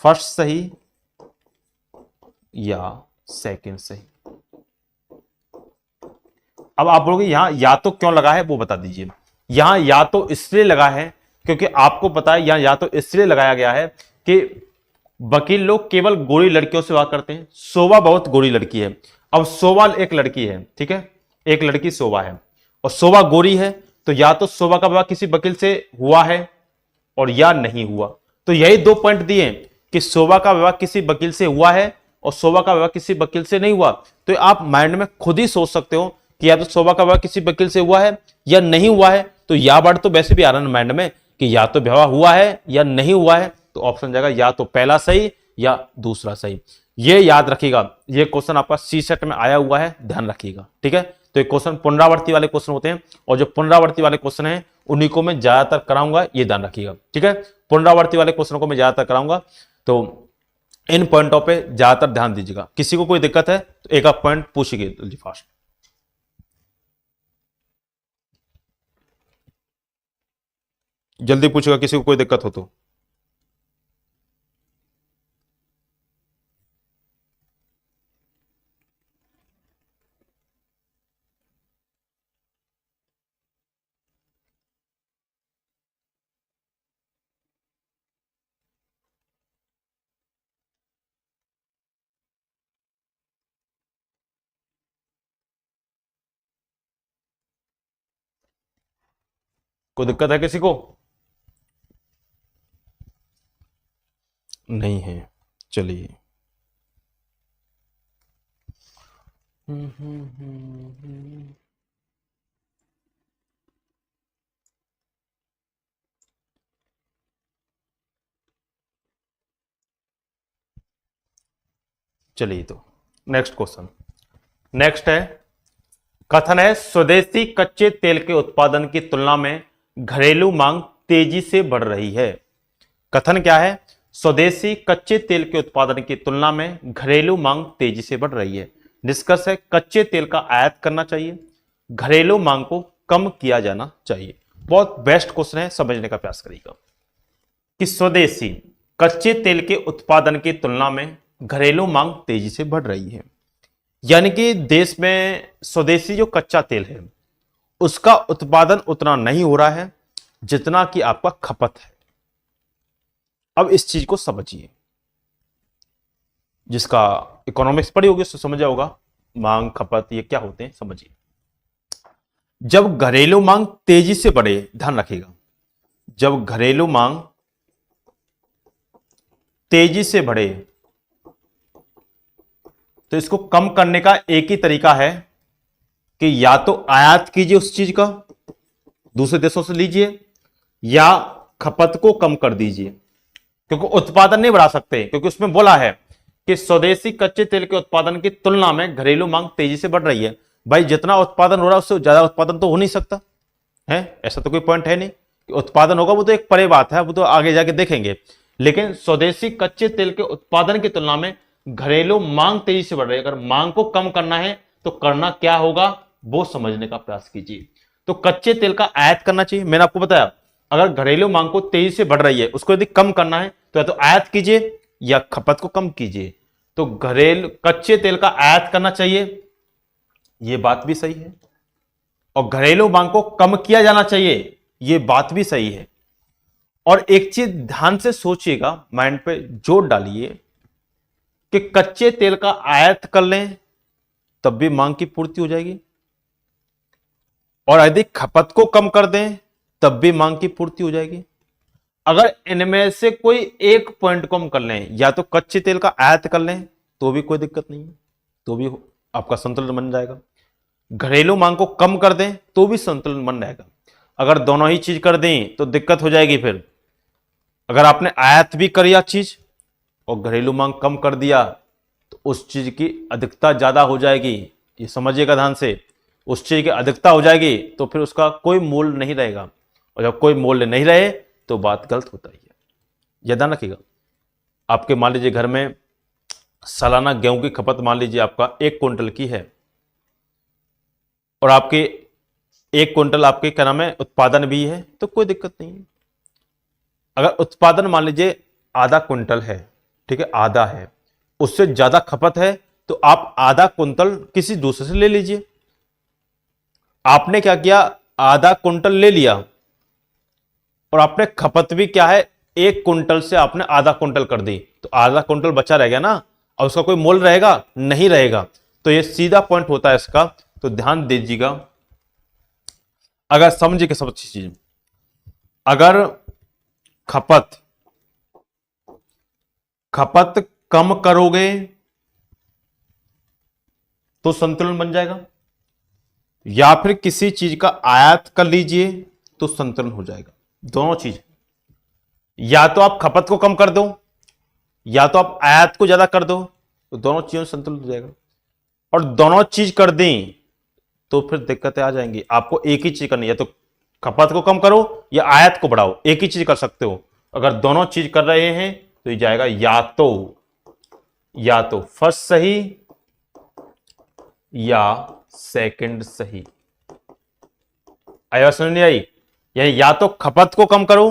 फर्स्ट सही या सेकंड सही। अब आप बोलोगे यहां या तो क्यों लगा है वो बता दीजिए। यहां या तो इसलिए लगा है क्योंकि आपको पता है यहां या तो इसलिए लगाया गया है कि वकील लोग केवल गोरी लड़कियों से विवाह करते हैं, शोभा बहुत गोरी लड़की है। अब शोभा एक लड़की है, ठीक है, एक लड़की शोभा है और शोभा गोरी है, तो या तो शोभा का विवाह किसी वकील से हुआ है और या नहीं हुआ। तो यही दो पॉइंट दिए कि शोभा का विवाह किसी वकील से हुआ है और शोभा का विवाह किसी वकील से नहीं हुआ। तो आप माइंड में खुद ही सोच सकते हो कि या तो शोभा का विवाह किसी वकील से हुआ है या नहीं हुआ है। तो या वर्ड तो वैसे भी आ रहा है माइंड में कि या तो विवाह हुआ है या नहीं हुआ है, तो ऑप्शन जाएगा या तो पहला सही या दूसरा सही। ये याद रखिएगा, ये क्वेश्चन आपका सी सेट में आया हुआ है, ध्यान रखिएगा, ठीक है। तो ये क्वेश्चन पुनरावृत्ति वाले क्वेश्चन होते हैं, और जो पुनरावृत्ति वाले क्वेश्चन हैं उन्हीं को मैं ज्यादातर कराऊंगा, ये ध्यान रखिएगा, ठीक है। पुनरावृत्ति वाले क्वेश्चन को मैं ज्यादातर कराऊंगा, तो इन पॉइंटों पे ज्यादातर ध्यान दीजिएगा। किसी को कोई दिक्कत है तो एक आप पॉइंट पूछिए जल्दी फास्ट। जल्दी पूछेगा किसी को कोई दिक्कत हो तो। कोई दिक्कत है किसी को? नहीं है, चलिए। चलिए, तो नेक्स्ट क्वेश्चन, नेक्स्ट है, कथन है स्वदेशी कच्चे तेल के उत्पादन की तुलना में घरेलू मांग तेजी से बढ़ रही है। कथन क्या है? स्वदेशी कच्चे तेल के उत्पादन की तुलना में घरेलू मांग तेजी से बढ़ रही है। निष्कर्ष है कच्चे तेल का आयात करना चाहिए, घरेलू मांग को कम किया जाना चाहिए। बहुत बेस्ट क्वेश्चन है, समझने का प्रयास करिएगा कि स्वदेशी कच्चे तेल के उत्पादन की तुलना में घरेलू मांग तेजी से बढ़ रही है, यानी कि देश में स्वदेशी जो कच्चा तेल है उसका उत्पादन उतना नहीं हो रहा है जितना कि आपका खपत है। अब इस चीज को समझिए, जिसका इकोनॉमिक्स पढ़ी होगी उसको समझ होगा, मांग खपत ये क्या होते हैं समझिए। जब घरेलू मांग तेजी से बढ़े, ध्यान रखिएगा, जब घरेलू मांग तेजी से बढ़े तो इसको कम करने का एक ही तरीका है कि या तो आयात कीजिए उस चीज का, दूसरे देशों से लीजिए, या खपत को कम कर दीजिए, क्योंकि उत्पादन नहीं बढ़ा सकते, क्योंकि उसमें बोला है कि स्वदेशी कच्चे तेल के उत्पादन की तुलना में घरेलू मांग तेजी से बढ़ रही है। भाई जितना उत्पादन हो रहा है उससे ज्यादा उत्पादन तो हो नहीं सकता है, ऐसा तो कोई पॉइंट है नहीं कि उत्पादन होगा, वो तो एक परे बात है, वो तो आगे जाके देखेंगे। लेकिन स्वदेशी कच्चे तेल के उत्पादन की तुलना में घरेलू मांग तेजी से बढ़ रही है। अगर मांग को कम करना है तो करना क्या होगा वो समझने का प्रयास कीजिए। तो कच्चे तेल का आयात करना चाहिए, मैंने आपको बताया अगर घरेलू मांग को तेजी से बढ़ रही है उसको यदि कम करना है तो या तो आयात कीजिए या खपत को कम कीजिए। तो घरेलू कच्चे तेल का आयात करना चाहिए, यह बात भी सही है, और घरेलू मांग को कम किया जाना चाहिए, यह बात भी सही है। और एक चीज ध्यान से सोचिएगा, माइंड पे जोर डालिए कि कच्चे तेल का आयात कर लें तब भी मांग की पूर्ति हो जाएगी, और यदि खपत को कम कर दें तब भी मांग की पूर्ति हो जाएगी। अगर इनमें से कोई एक पॉइंट को हम कर लें, या तो कच्चे तेल का आयात कर लें तो भी कोई दिक्कत नहीं है, तो भी आपका संतुलन बन जाएगा। घरेलू मांग को कम कर दें तो भी संतुलन बन जाएगा। अगर दोनों ही चीज कर दें तो दिक्कत हो जाएगी। फिर अगर आपने आयात भी करिया चीज और घरेलू मांग कम कर दिया तो उस चीज की अधिकता ज्यादा हो जाएगी, ये समझिएगा ध्यान से। उस चीज की अधिकता हो जाएगी तो फिर उसका कोई मूल्य नहीं रहेगा, और जब कोई मूल्य नहीं रहे तो बात गलत होता ही है, यह ध्यान रखिएगा। आपके मान लीजिए घर में सालाना गेहूं की खपत मान लीजिए आपका 1 क्विंटल की है, और आपके 1 क्विंटल आपके क्या नाम है उत्पादन भी है, तो कोई दिक्कत नहीं है। अगर उत्पादन मान लीजिए आधा क्विंटल है, ठीक है, आधा है, उससे ज्यादा खपत है तो आप आधा क्विंटल किसी दूसरे से ले लीजिए। आपने क्या किया, आधा क्विंटल ले लिया और आपने खपत भी क्या है 1 क्विंटल से आपने आधा क्विंटल कर दी, तो आधा क्विंटल बचा रह गया ना, और उसका कोई मोल रहेगा नहीं रहेगा। तो ये सीधा पॉइंट होता है इसका, तो ध्यान दीजिएगा। अगर समझिए कि सब अच्छी चीज, अगर खपत कम करोगे तो संतुलन बन जाएगा, या फिर किसी चीज का आयात कर लीजिए तो संतुलन हो जाएगा। दोनों चीज, या तो आप खपत को कम कर दो या तो आप आयात को ज्यादा कर दो, तो दोनों चीजों संतुलित हो जाएगा। और दोनों चीज कर दी तो फिर दिक्कतें आ जाएंगी। आपको एक ही चीज करनी है, तो खपत को कम करो या आयात को बढ़ाओ, एक ही चीज कर सकते हो। अगर दोनों चीज कर रहे हैं तो ये जाएगा या तो फर्स्ट सही या सेकंड सही। आई बात समझ नहीं आई? यानी या तो खपत को कम करो,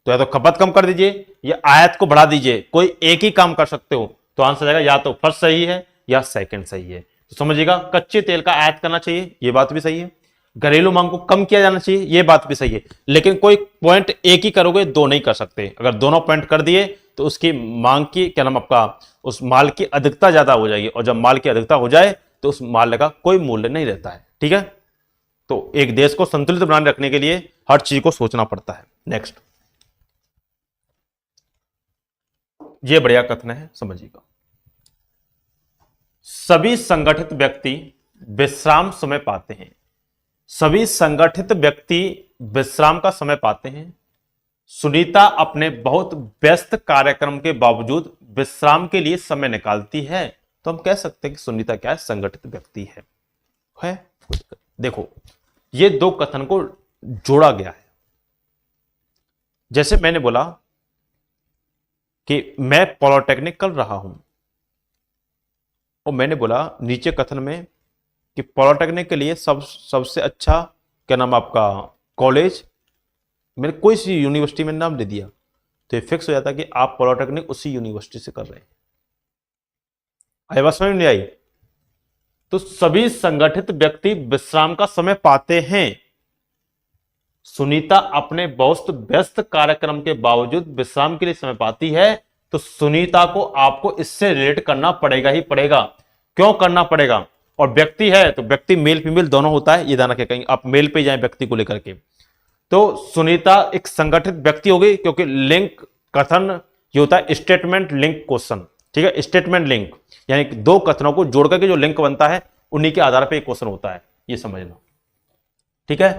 तो या तो खपत कम कर दीजिए या आयात को बढ़ा दीजिए, कोई एक ही काम कर सकते हो। तो आंसर जाएगा या तो फर्स्ट सही है या सेकंड सही है। तो समझिएगा, कच्चे तेल का आयात करना चाहिए, ये बात भी सही है। घरेलू मांग को कम किया जाना चाहिए, ये बात भी सही है। लेकिन कोई पॉइंट एक ही करोगे, दो नहीं कर सकते। अगर दोनों पॉइंट कर दिए तो उसकी मांग की क्या नाम आपका, उस माल की अधिकता ज्यादा हो जाएगी, और जब माल की अधिकता हो जाए तो उस माल का कोई मूल्य नहीं रहता है। ठीक है, तो एक देश को संतुलित बनाए रखने के लिए हर चीज को सोचना पड़ता है। नेक्स्ट, ये बढ़िया कथन है, समझिएगा। सभी संगठित व्यक्ति विश्राम समय पाते हैं। सभी संगठित व्यक्ति विश्राम का समय पाते हैं। सुनीता अपने बहुत व्यस्त कार्यक्रम के बावजूद विश्राम के लिए समय निकालती है। तो हम कह सकते हैं कि सुनीता क्या है, संगठित व्यक्ति है। देखो, ये दो कथन को जोड़ा गया है। जैसे मैंने बोला कि मैं पॉलिटेक्निक कर रहा हूं, और मैंने बोला नीचे कथन में कि पॉलिटेक्निक के लिए सबसे अच्छा क्या नाम आपका कॉलेज, मैंने कोई सी यूनिवर्सिटी में नाम दे दिया तो ये फिक्स हो जाता कि आप पॉलिटेक्निक उसी यूनिवर्सिटी से कर रहे हैं। आई बात समझ में नहीं आई? तो सभी संगठित व्यक्ति विश्राम का समय पाते हैं। सुनीता अपने बहुत व्यस्त कार्यक्रम के बावजूद विश्राम के लिए समय पाती है। तो सुनीता को आपको इससे रिलेट करना पड़ेगा ही पड़ेगा। क्यों करना पड़ेगा? और व्यक्ति है तो व्यक्ति मेल फीमेल दोनों होता है, ये ध्यान रखें, कहीं आप मेल पे जाएं व्यक्ति को लेकर के। तो सुनीता एक संगठित व्यक्ति हो गई, क्योंकि लिंक कथन ये होता है स्टेटमेंट लिंक क्वेश्चन। ठीक है, स्टेटमेंट लिंक यानी दो कथनों को जोड़ करके जो लिंक बनता है उन्हीं के आधार पर क्वेश्चन होता है, ये समझना। ठीक है,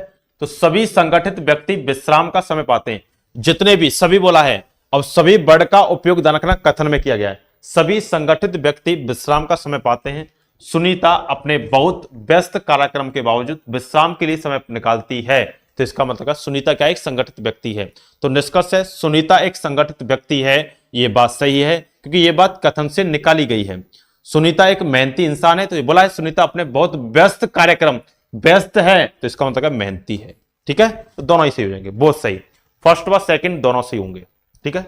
तो सभी संगठित व्यक्ति विश्राम का समय पाते हैं। जितने भी, सभी बोला है, अब सभी वर्ड का उपयोग ध्यान रखना कथन में किया गया है। सभी संगठित व्यक्ति विश्राम का समय पाते हैं। सुनीता अपने बहुत व्यस्त कार्यक्रम के बावजूद विश्राम के लिए समय निकालती है। तो इसका मतलब है सुनीता क्या एक संगठित व्यक्ति है। तो निष्कर्ष है सुनीता एक संगठित व्यक्ति है, ये बात सही है, क्योंकि ये बात कथन से निकाली गई है। सुनीता एक मेहनती इंसान है, तो ये बोला है सुनीता अपने बहुत व्यस्त कार्यक्रम, व्यस्त है तो इसका मतलब मेहनती है। ठीक है, तो दोनों ही सही हो जाएंगे, बहुत सही। फर्स्ट व सेकंड दोनों सही होंगे। ठीक है,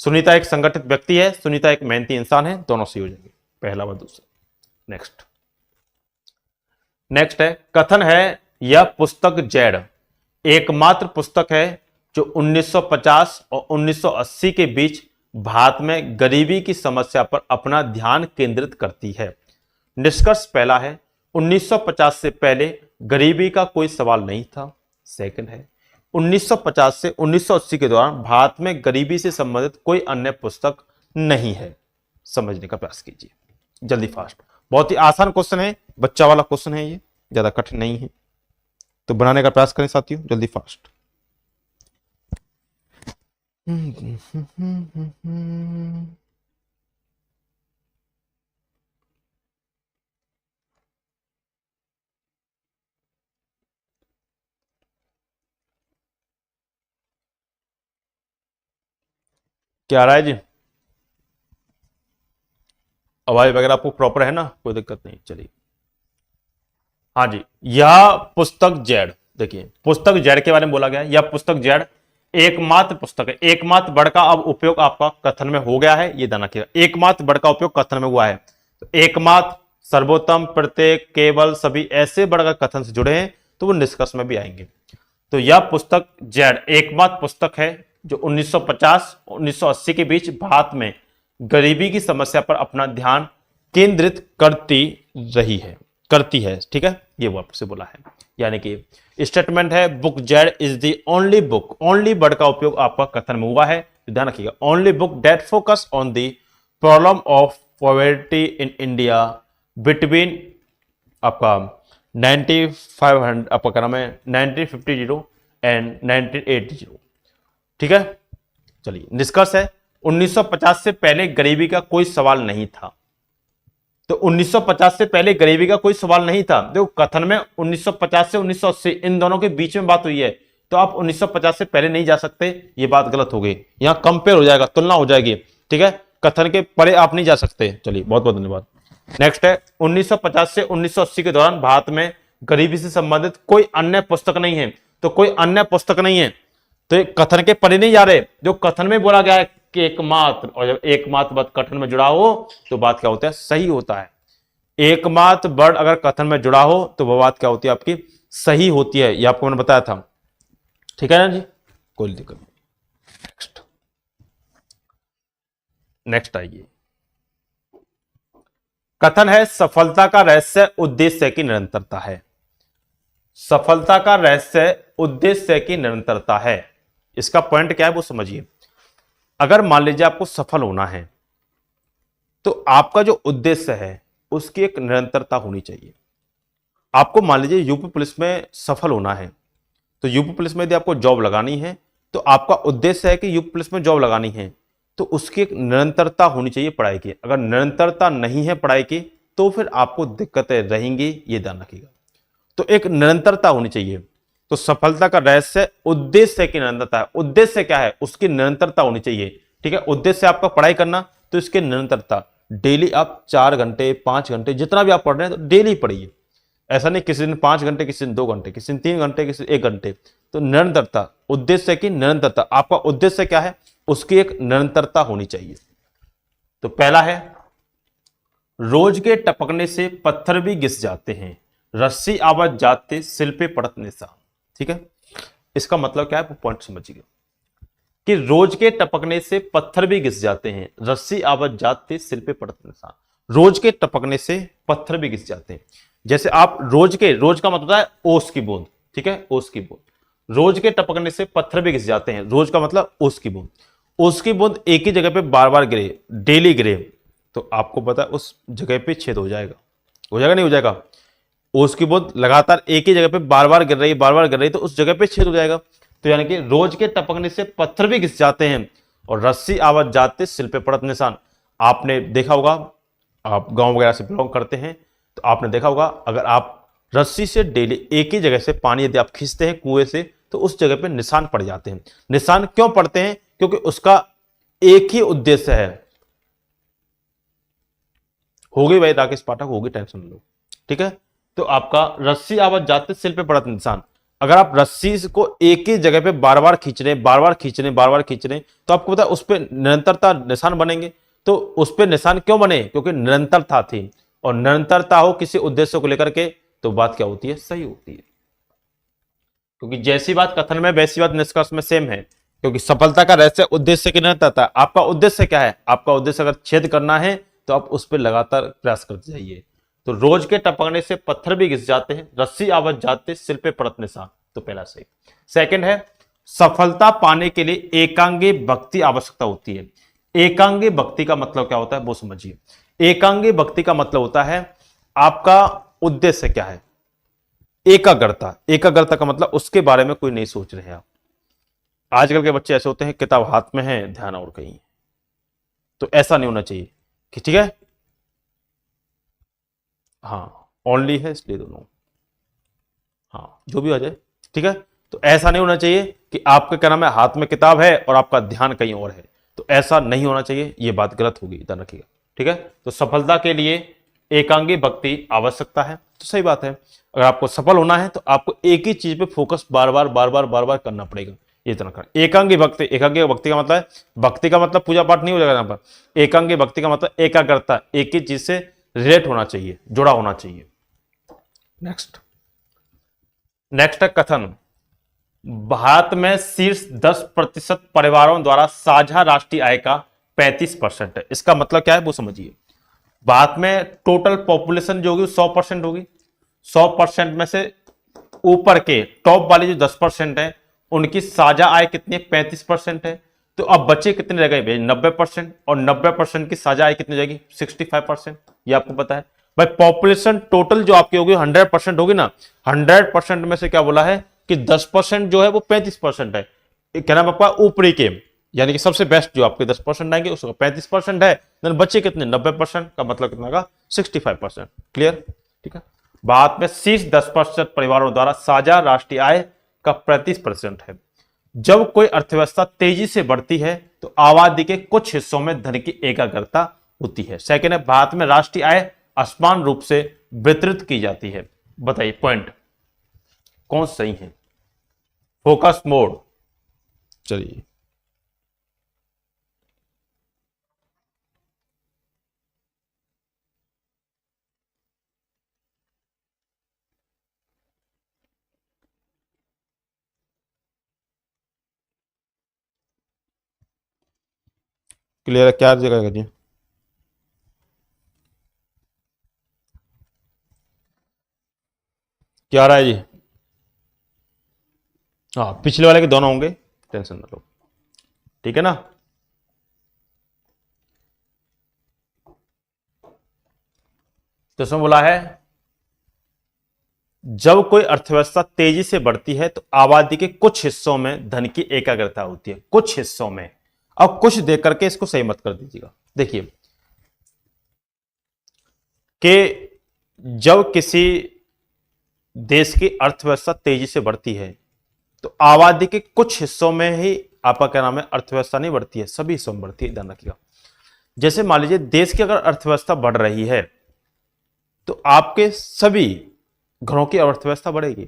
सुनीता एक संगठित व्यक्ति है, सुनीता एक मेहनती इंसान है, दोनों सही हो जाएंगे, पहला व दूसरा। नेक्स्ट है कथन है यह पुस्तक जैड एकमात्र पुस्तक है जो 1950 और 1980 के बीच भारत में गरीबी की समस्या पर अपना ध्यान केंद्रित करती है। निष्कर्ष पहला है 1950 से पहले गरीबी का कोई सवाल नहीं था। सेकंड है 1950 से 1980 के दौरान भारत में गरीबी से संबंधित कोई अन्य पुस्तक नहीं है। समझने का प्रयास कीजिए जल्दी, फास्ट। बहुत ही आसान क्वेश्चन है, बच्चा वाला क्वेश्चन है, ये ज्यादा कठिन नहीं है, तो बनाने का प्रयास करें साथियों, जल्दी फास्ट। क्या आ रहा है जी? आवाज वगैरह आपको प्रॉपर है ना, कोई दिक्कत नहीं, चलिए। हाँ जी, यह पुस्तक जैड, देखिए पुस्तक जैड के बारे में बोला गया है। यह पुस्तक जैड एकमात्र पुस्तक है। एकमात्र वर्ड का अब उपयोग आपका कथन में हो गया है, ये ध्यान रखिएगा। एकमात्र वर्ड का उपयोग कथन में हुआ है, तो एकमात्र, सर्वोत्तम, प्रत्येक, केवल, सभी ऐसे वर्ड अगर कथन से जुड़े हैं तो वो निष्कर्ष में भी आएंगे। तो यह पुस्तक जैड एकमात्र पुस्तक है जो 1950-1980 के बीच भारत में गरीबी की समस्या पर अपना ध्यान केंद्रित करती है। ठीक है, ये वो आपसे बोला है, यानी कि स्टेटमेंट है book Z is the only book, only word का उपयोग आपका कथन में हुआ है, ध्यान रखिएगा। Only book that focus on the problem of poverty in India between आपका 9500 आपका क्या नाम है 1950 एंड 1980। ठीक है, चलिए निष्कर्ष है 1950 से पहले गरीबी का कोई सवाल नहीं था। तो 1950 से पहले गरीबी का कोई सवाल नहीं था। देखो कथन में 1950 से 1980 इन दोनों के बीच में बात हुई है, तो आप 1950 से पहले नहीं जा सकते, ये बात गलत हो गई। यहां कंपेयर हो जाएगा, तुलना हो जाएगी, ठीक है, कथन के परे आप नहीं जा सकते। चलिए बहुत बहुत धन्यवाद। नेक्स्ट है 1950 से 1980 के दौरान भारत में गरीबी से संबंधित कोई अन्य पुस्तक नहीं है। तो कोई अन्य पुस्तक नहीं है तो कथन के परे नहीं जा रहे। जो कथन में बोला गया है कि एकमात्र, और जब एकमात्र बात कथन में जुड़ा हो तो बात क्या होता है, सही होता है। एकमात्र वर्ड अगर कथन में जुड़ा हो तो वह बात क्या होती है, आपकी सही होती है। यह आपको मैंने बताया था, ठीक है ना जी, कोई दिक्कत नहीं। नेक्स्ट नेक्स्ट आइए, कथन है सफलता का रहस्य उद्देश्य की निरंतरता है। सफलता का रहस्य उद्देश्य की निरंतरता है। इसका पॉइंट क्या है वो समझिए। अगर मान लीजिए आपको सफल होना है तो आपका जो उद्देश्य है उसकी एक निरंतरता होनी चाहिए। आपको मान लीजिए यूपी पुलिस में सफल होना है, तो यूपी पुलिस में यदि आपको जॉब लगानी है तो आपका उद्देश्य है कि यूपी पुलिस में जॉब लगानी है, तो उसकी एक निरंतरता होनी चाहिए पढ़ाई की। अगर निरंतरता नहीं है पढ़ाई की तो फिर आपको दिक्कतें रहेंगी, ये ध्यान रखिएगा। तो एक निरंतरता होनी चाहिए। तो सफलता का रहस्य उद्देश्य की निरंतरता है। उद्देश्य क्या है, उसकी निरंतरता होनी चाहिए, ठीक है। उद्देश्य आपका पढ़ाई करना, तो इसकी निरंतरता डेली आप 4 घंटे 5 घंटे जितना भी आप पढ़ रहे हैं तो डेली पढ़िए। ऐसा नहीं किसी दिन 5 घंटे, किसी दिन 2 घंटे, किसी दिन 3 घंटे, किसी 1 घंटे। तो निरंतरता, उद्देश्य की निरंतरता, आपका उद्देश्य क्या है उसकी एक निरंतरता होनी चाहिए। तो पहला है रोज के टपकने से पत्थर भी घिस जाते हैं, रस्सी आवाज जाते सिल पे पड़त निशान, ठीक है। इसका मतलब क्या है वो पॉइंट समझिए कि रोज के टपकने से पत्थर भी घिस जाते हैं, रस्सी आवाज जाते सिल पे पड़त निशान। रोज के टपकने से पत्थर भी घिस जाते हैं। जैसे आप रोज का मतलब है ओस की बूंद, ठीक है, ओस की बूंद। रोज के टपकने से पत्थर भी घिस जाते हैं, रोज का मतलब ओस की बूंद। ओस की बूंद एक ही जगह पे बार बार गिरे, डेली गिरे, तो आपको पता है उस जगह पे छेद हो जाएगा, नहीं हो जाएगा। ओस की बूंद लगातार एक ही जगह पे बार बार गिर रही, तो उस जगह पे छेद हो जाएगा। तो यानी कि रोज के टपकने से पत्थर भी घिस जाते हैं और रस्सी आवाज जाते सिल पे पड़त निशान। आपने देखा होगा, आप गांव वगैरह से बिलोंग करते हैं तो आपने देखा होगा, अगर आप रस्सी से डेली एक ही जगह से पानी यदि आप खींचते हैं कुएं से तो उस जगह पे निशान पड़ जाते हैं। निशान क्यों पड़ते हैं, क्योंकि उसका एक ही उद्देश्य है। हो गई भाई राकेश पाठक, होगी, टेंशन लो, ठीक है। तो आपका रस्सी आवाज जाते सिल पे पड़त निशान, अगर आप रस्सी को एक ही जगह पे बार बार खींच रहे तो आपको पता है उस पर निरंतरता निशान बनेंगे। तो उस पर निशान क्यों बने, क्योंकि निरंतरता थी, और निरंतरता हो किसी उद्देश्य को लेकर के तो बात क्या होती है, सही होती है। क्योंकि जैसी बात कथन में वैसी बात निष्कर्ष में सेम है। क्योंकि सफलता का रहस्य उद्देश्य की निरंतरता। आपका उद्देश्य क्या है, आपका उद्देश्य अगर छेद करना है तो आप उस पर लगातार प्रयास करते जाइए। तो रोज के टपकने से पत्थर भी घिस जाते हैं, रस्सी आवाज जाते सिर पे पड़त निशान, तो पहला सही। सेकंड है सफलता पाने के लिए एकांगी भक्ति आवश्यकता होती है। एकांगी भक्ति का मतलब क्या होता है वो समझिए। एकांगी भक्ति का मतलब होता है आपका उद्देश्य क्या है, एकाग्रता। एकाग्रता का मतलब उसके बारे में कोई नहीं सोच रहे हैं आप। आजकल के बच्चे ऐसे होते हैं किताब हाथ में है ध्यान और कहीं, तो ऐसा नहीं होना चाहिए कि ठीक है, हाँ ओनली है इसलिए दोनों, हाँ जो भी आ जाए, ठीक है। तो ऐसा नहीं होना चाहिए कि आपका क्या नाम है हाथ में किताब है और आपका ध्यान कहीं और है, तो ऐसा नहीं होना चाहिए, ये बात गलत होगी, ध्यान रखिएगा, ठीक है। तो सफलता के लिए एकांगी भक्ति आवश्यकता है, तो सही बात है। अगर आपको सफल होना है तो आपको एक ही चीज पे फोकस बार बार करना पड़ेगा, ये इतना कर। एकांगी भक्ति, एकांगी भक्ति का मतलब है, भक्ति का मतलब पूजा पाठ नहीं हो जाएगा यहाँ पर। एकांगी भक्ति का मतलब एकाग्रता, एक ही चीज से रिलेट होना चाहिए, जुड़ा होना चाहिए। नेक्स्ट है कथन भारत में शीर्ष 10% परिवारों द्वारा साझा राष्ट्रीय आय का 35% है। इसका मतलब क्या है वो समझिए। भारत में टोटल पॉपुलेशन जो होगी 100% होगी, 100% में से ऊपर के टॉप वाले जो 10% है उनकी साझा आय कितनी है, 35% है। तो अब बचे कितने रह गए भाई, 90%, और 90% की साझा आय कितनी जाएगी, 65%। ये आपको पता है भाई। पॉपुलेशन टोटल जो आपकी होगी 100% होगी ना, 100% में से क्या बोला है कि 10% जो है वो 35% है। क्या नाम आपका ऊपरी के, यानी कि सबसे बेस्ट जो आपके 10% आएंगे उसका 35% है, बचे कितने 90%, का मतलब कितना का 65%। क्लियर? ठीक है। भारत में शीर्ष 10% परिवारों द्वारा साझा राष्ट्रीय आय का 35% है। जब कोई अर्थव्यवस्था तेजी से बढ़ती है तो आबादी के कुछ हिस्सों में धन की एकाग्रता होती है। सेकेंड है, भारत में राष्ट्रीय आय असमान रूप से वितरित की जाती है। बताइए पॉइंट कौन सही है? Focus mode. चलिए, क्लियर है? क्या जगह करिए, क्या आ रहा है जी? हाँ, पिछले वाले के दोनों होंगे, टेंशन ना लो। ठीक है ना? तो इसमें बोला है जब कोई अर्थव्यवस्था तेजी से बढ़ती है तो आबादी के कुछ हिस्सों में धन की एकाग्रता होती है। कुछ हिस्सों में, अब कुछ देख करके इसको सही मत कर दीजिएगा। देखिए कि जब किसी देश की अर्थव्यवस्था तेजी से बढ़ती है तो आबादी के कुछ हिस्सों में ही आपका क्या नाम है अर्थव्यवस्था नहीं बढ़ती है, सभी हिस्सों में बढ़ती है। ध्यान रखिएगा। जैसे मान लीजिए देश की अगर अर्थव्यवस्था बढ़ रही है तो आपके सभी घरों की अर्थव्यवस्था बढ़ेगी।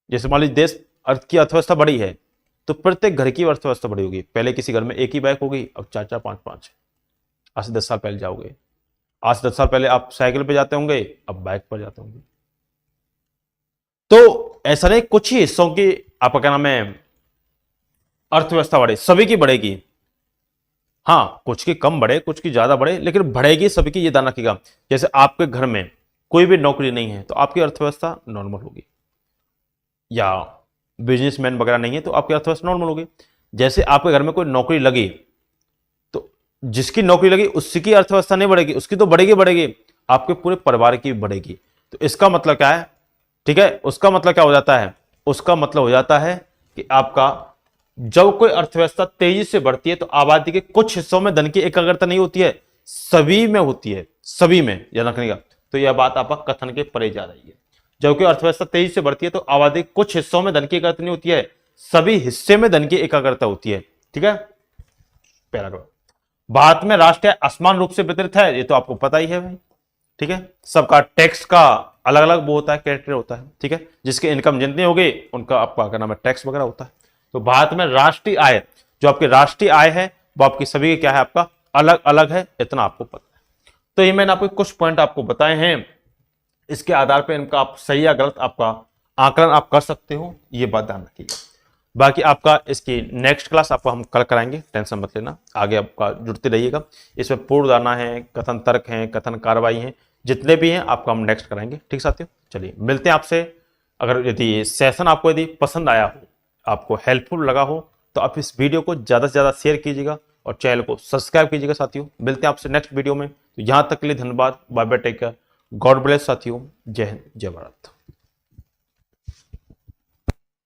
जैसे मान लीजिए देश की अर्थव्यवस्था बढ़ी है तो प्रत्येक घर की अर्थव्यवस्था बढ़ी होगी। पहले किसी घर में एक ही बाइक होगी, अब चार चार पांच पांच। आज से 10 साल पहले जाओगे, आज से 10 साल पहले आप साइकिल पे जाते होंगे, अब बाइक पर जाते होंगे। तो ऐसा नहीं कुछ ही हिस्सों की आपका क्या नाम है अर्थव्यवस्था बढ़े, सभी की बढ़ेगी। हाँ, कुछ की कम बढ़े, कुछ की ज्यादा बढ़े, लेकिन बढ़ेगी सभी की। ये ध्यान रखिएगा। जैसे आपके घर में कोई भी नौकरी नहीं है तो आपकी अर्थव्यवस्था नॉर्मल होगी, या बिजनेसमैन वगैरह नहीं है तो आपकी अर्थव्यवस्था नॉर्मल होगी। जैसे आपके घर में कोई नौकरी लगी तो जिसकी नौकरी लगी उसकी अर्थव्यवस्था नहीं बढ़ेगी, उसकी तो बढ़ेगी बढ़ेगी, आपके पूरे परिवार की भी बढ़ेगी। तो इसका मतलब क्या है? ठीक है, उसका मतलब क्या हो जाता है? उसका मतलब हो जाता है कि आपका जब कोई अर्थव्यवस्था तेजी से बढ़ती है तो आबादी के कुछ हिस्सों में धन की एकाग्रता नहीं होती है, सभी में होती है, सभी में। ध्यान रखने का। तो यह बात आपका कथन के परे जा रही है। जब कोई अर्थव्यवस्था तेजी से बढ़ती है तो आबादी के कुछ हिस्सों में धन की एकाग्रता नहीं होती है, सभी हिस्से में धन की एकाग्रता होती है। ठीक है। पैराग्राफ। भारत में राष्ट्रीय असमान रूप से वितरित है, ये तो आपको पता ही है भाई। ठीक है। सबका टैक्स का अलग अलग वो होता है, कैरेक्टर होता है। ठीक है। जिसकी इनकम जितनी होगी उनका आपका क्या नाम है टैक्स वगैरह होता है। तो भारत में राष्ट्रीय आय, जो आपकी राष्ट्रीय आय है वो आपकी सभी की क्या है, आपका अलग अलग है, इतना आपको पता है। तो ये मैंने आपको कुछ पॉइंट आपको बताए हैं, इसके आधार पर इनका आप सही या गलत आपका आकलन आप कर सकते हो, ये बात ध्यान रखिएगा। बाकी आपका इसकी नेक्स्ट क्लास आपको हम कल कराएंगे, टेंशन मत लेना। आगे आपका जुड़ते रहिएगा। इसमें पूर्ण धारणा है, कथन तर्क है, कथन कार्रवाई है, जितने भी हैं आपको हम नेक्स्ट कराएंगे। ठीक साथियों, चलिए मिलते हैं आपसे। अगर यदि सेशन आपको यदि पसंद आया हो, आपको हेल्पफुल लगा हो, तो आप इस वीडियो को ज़्यादा से ज़्यादा शेयर कीजिएगा और चैनल को सब्सक्राइब कीजिएगा साथियों। मिलते हैं आपसे नेक्स्ट वीडियो में। तो यहाँ तक के लिए धन्यवाद। Bye bye, take care, God bless साथियों। जय हिंद, जय भारत।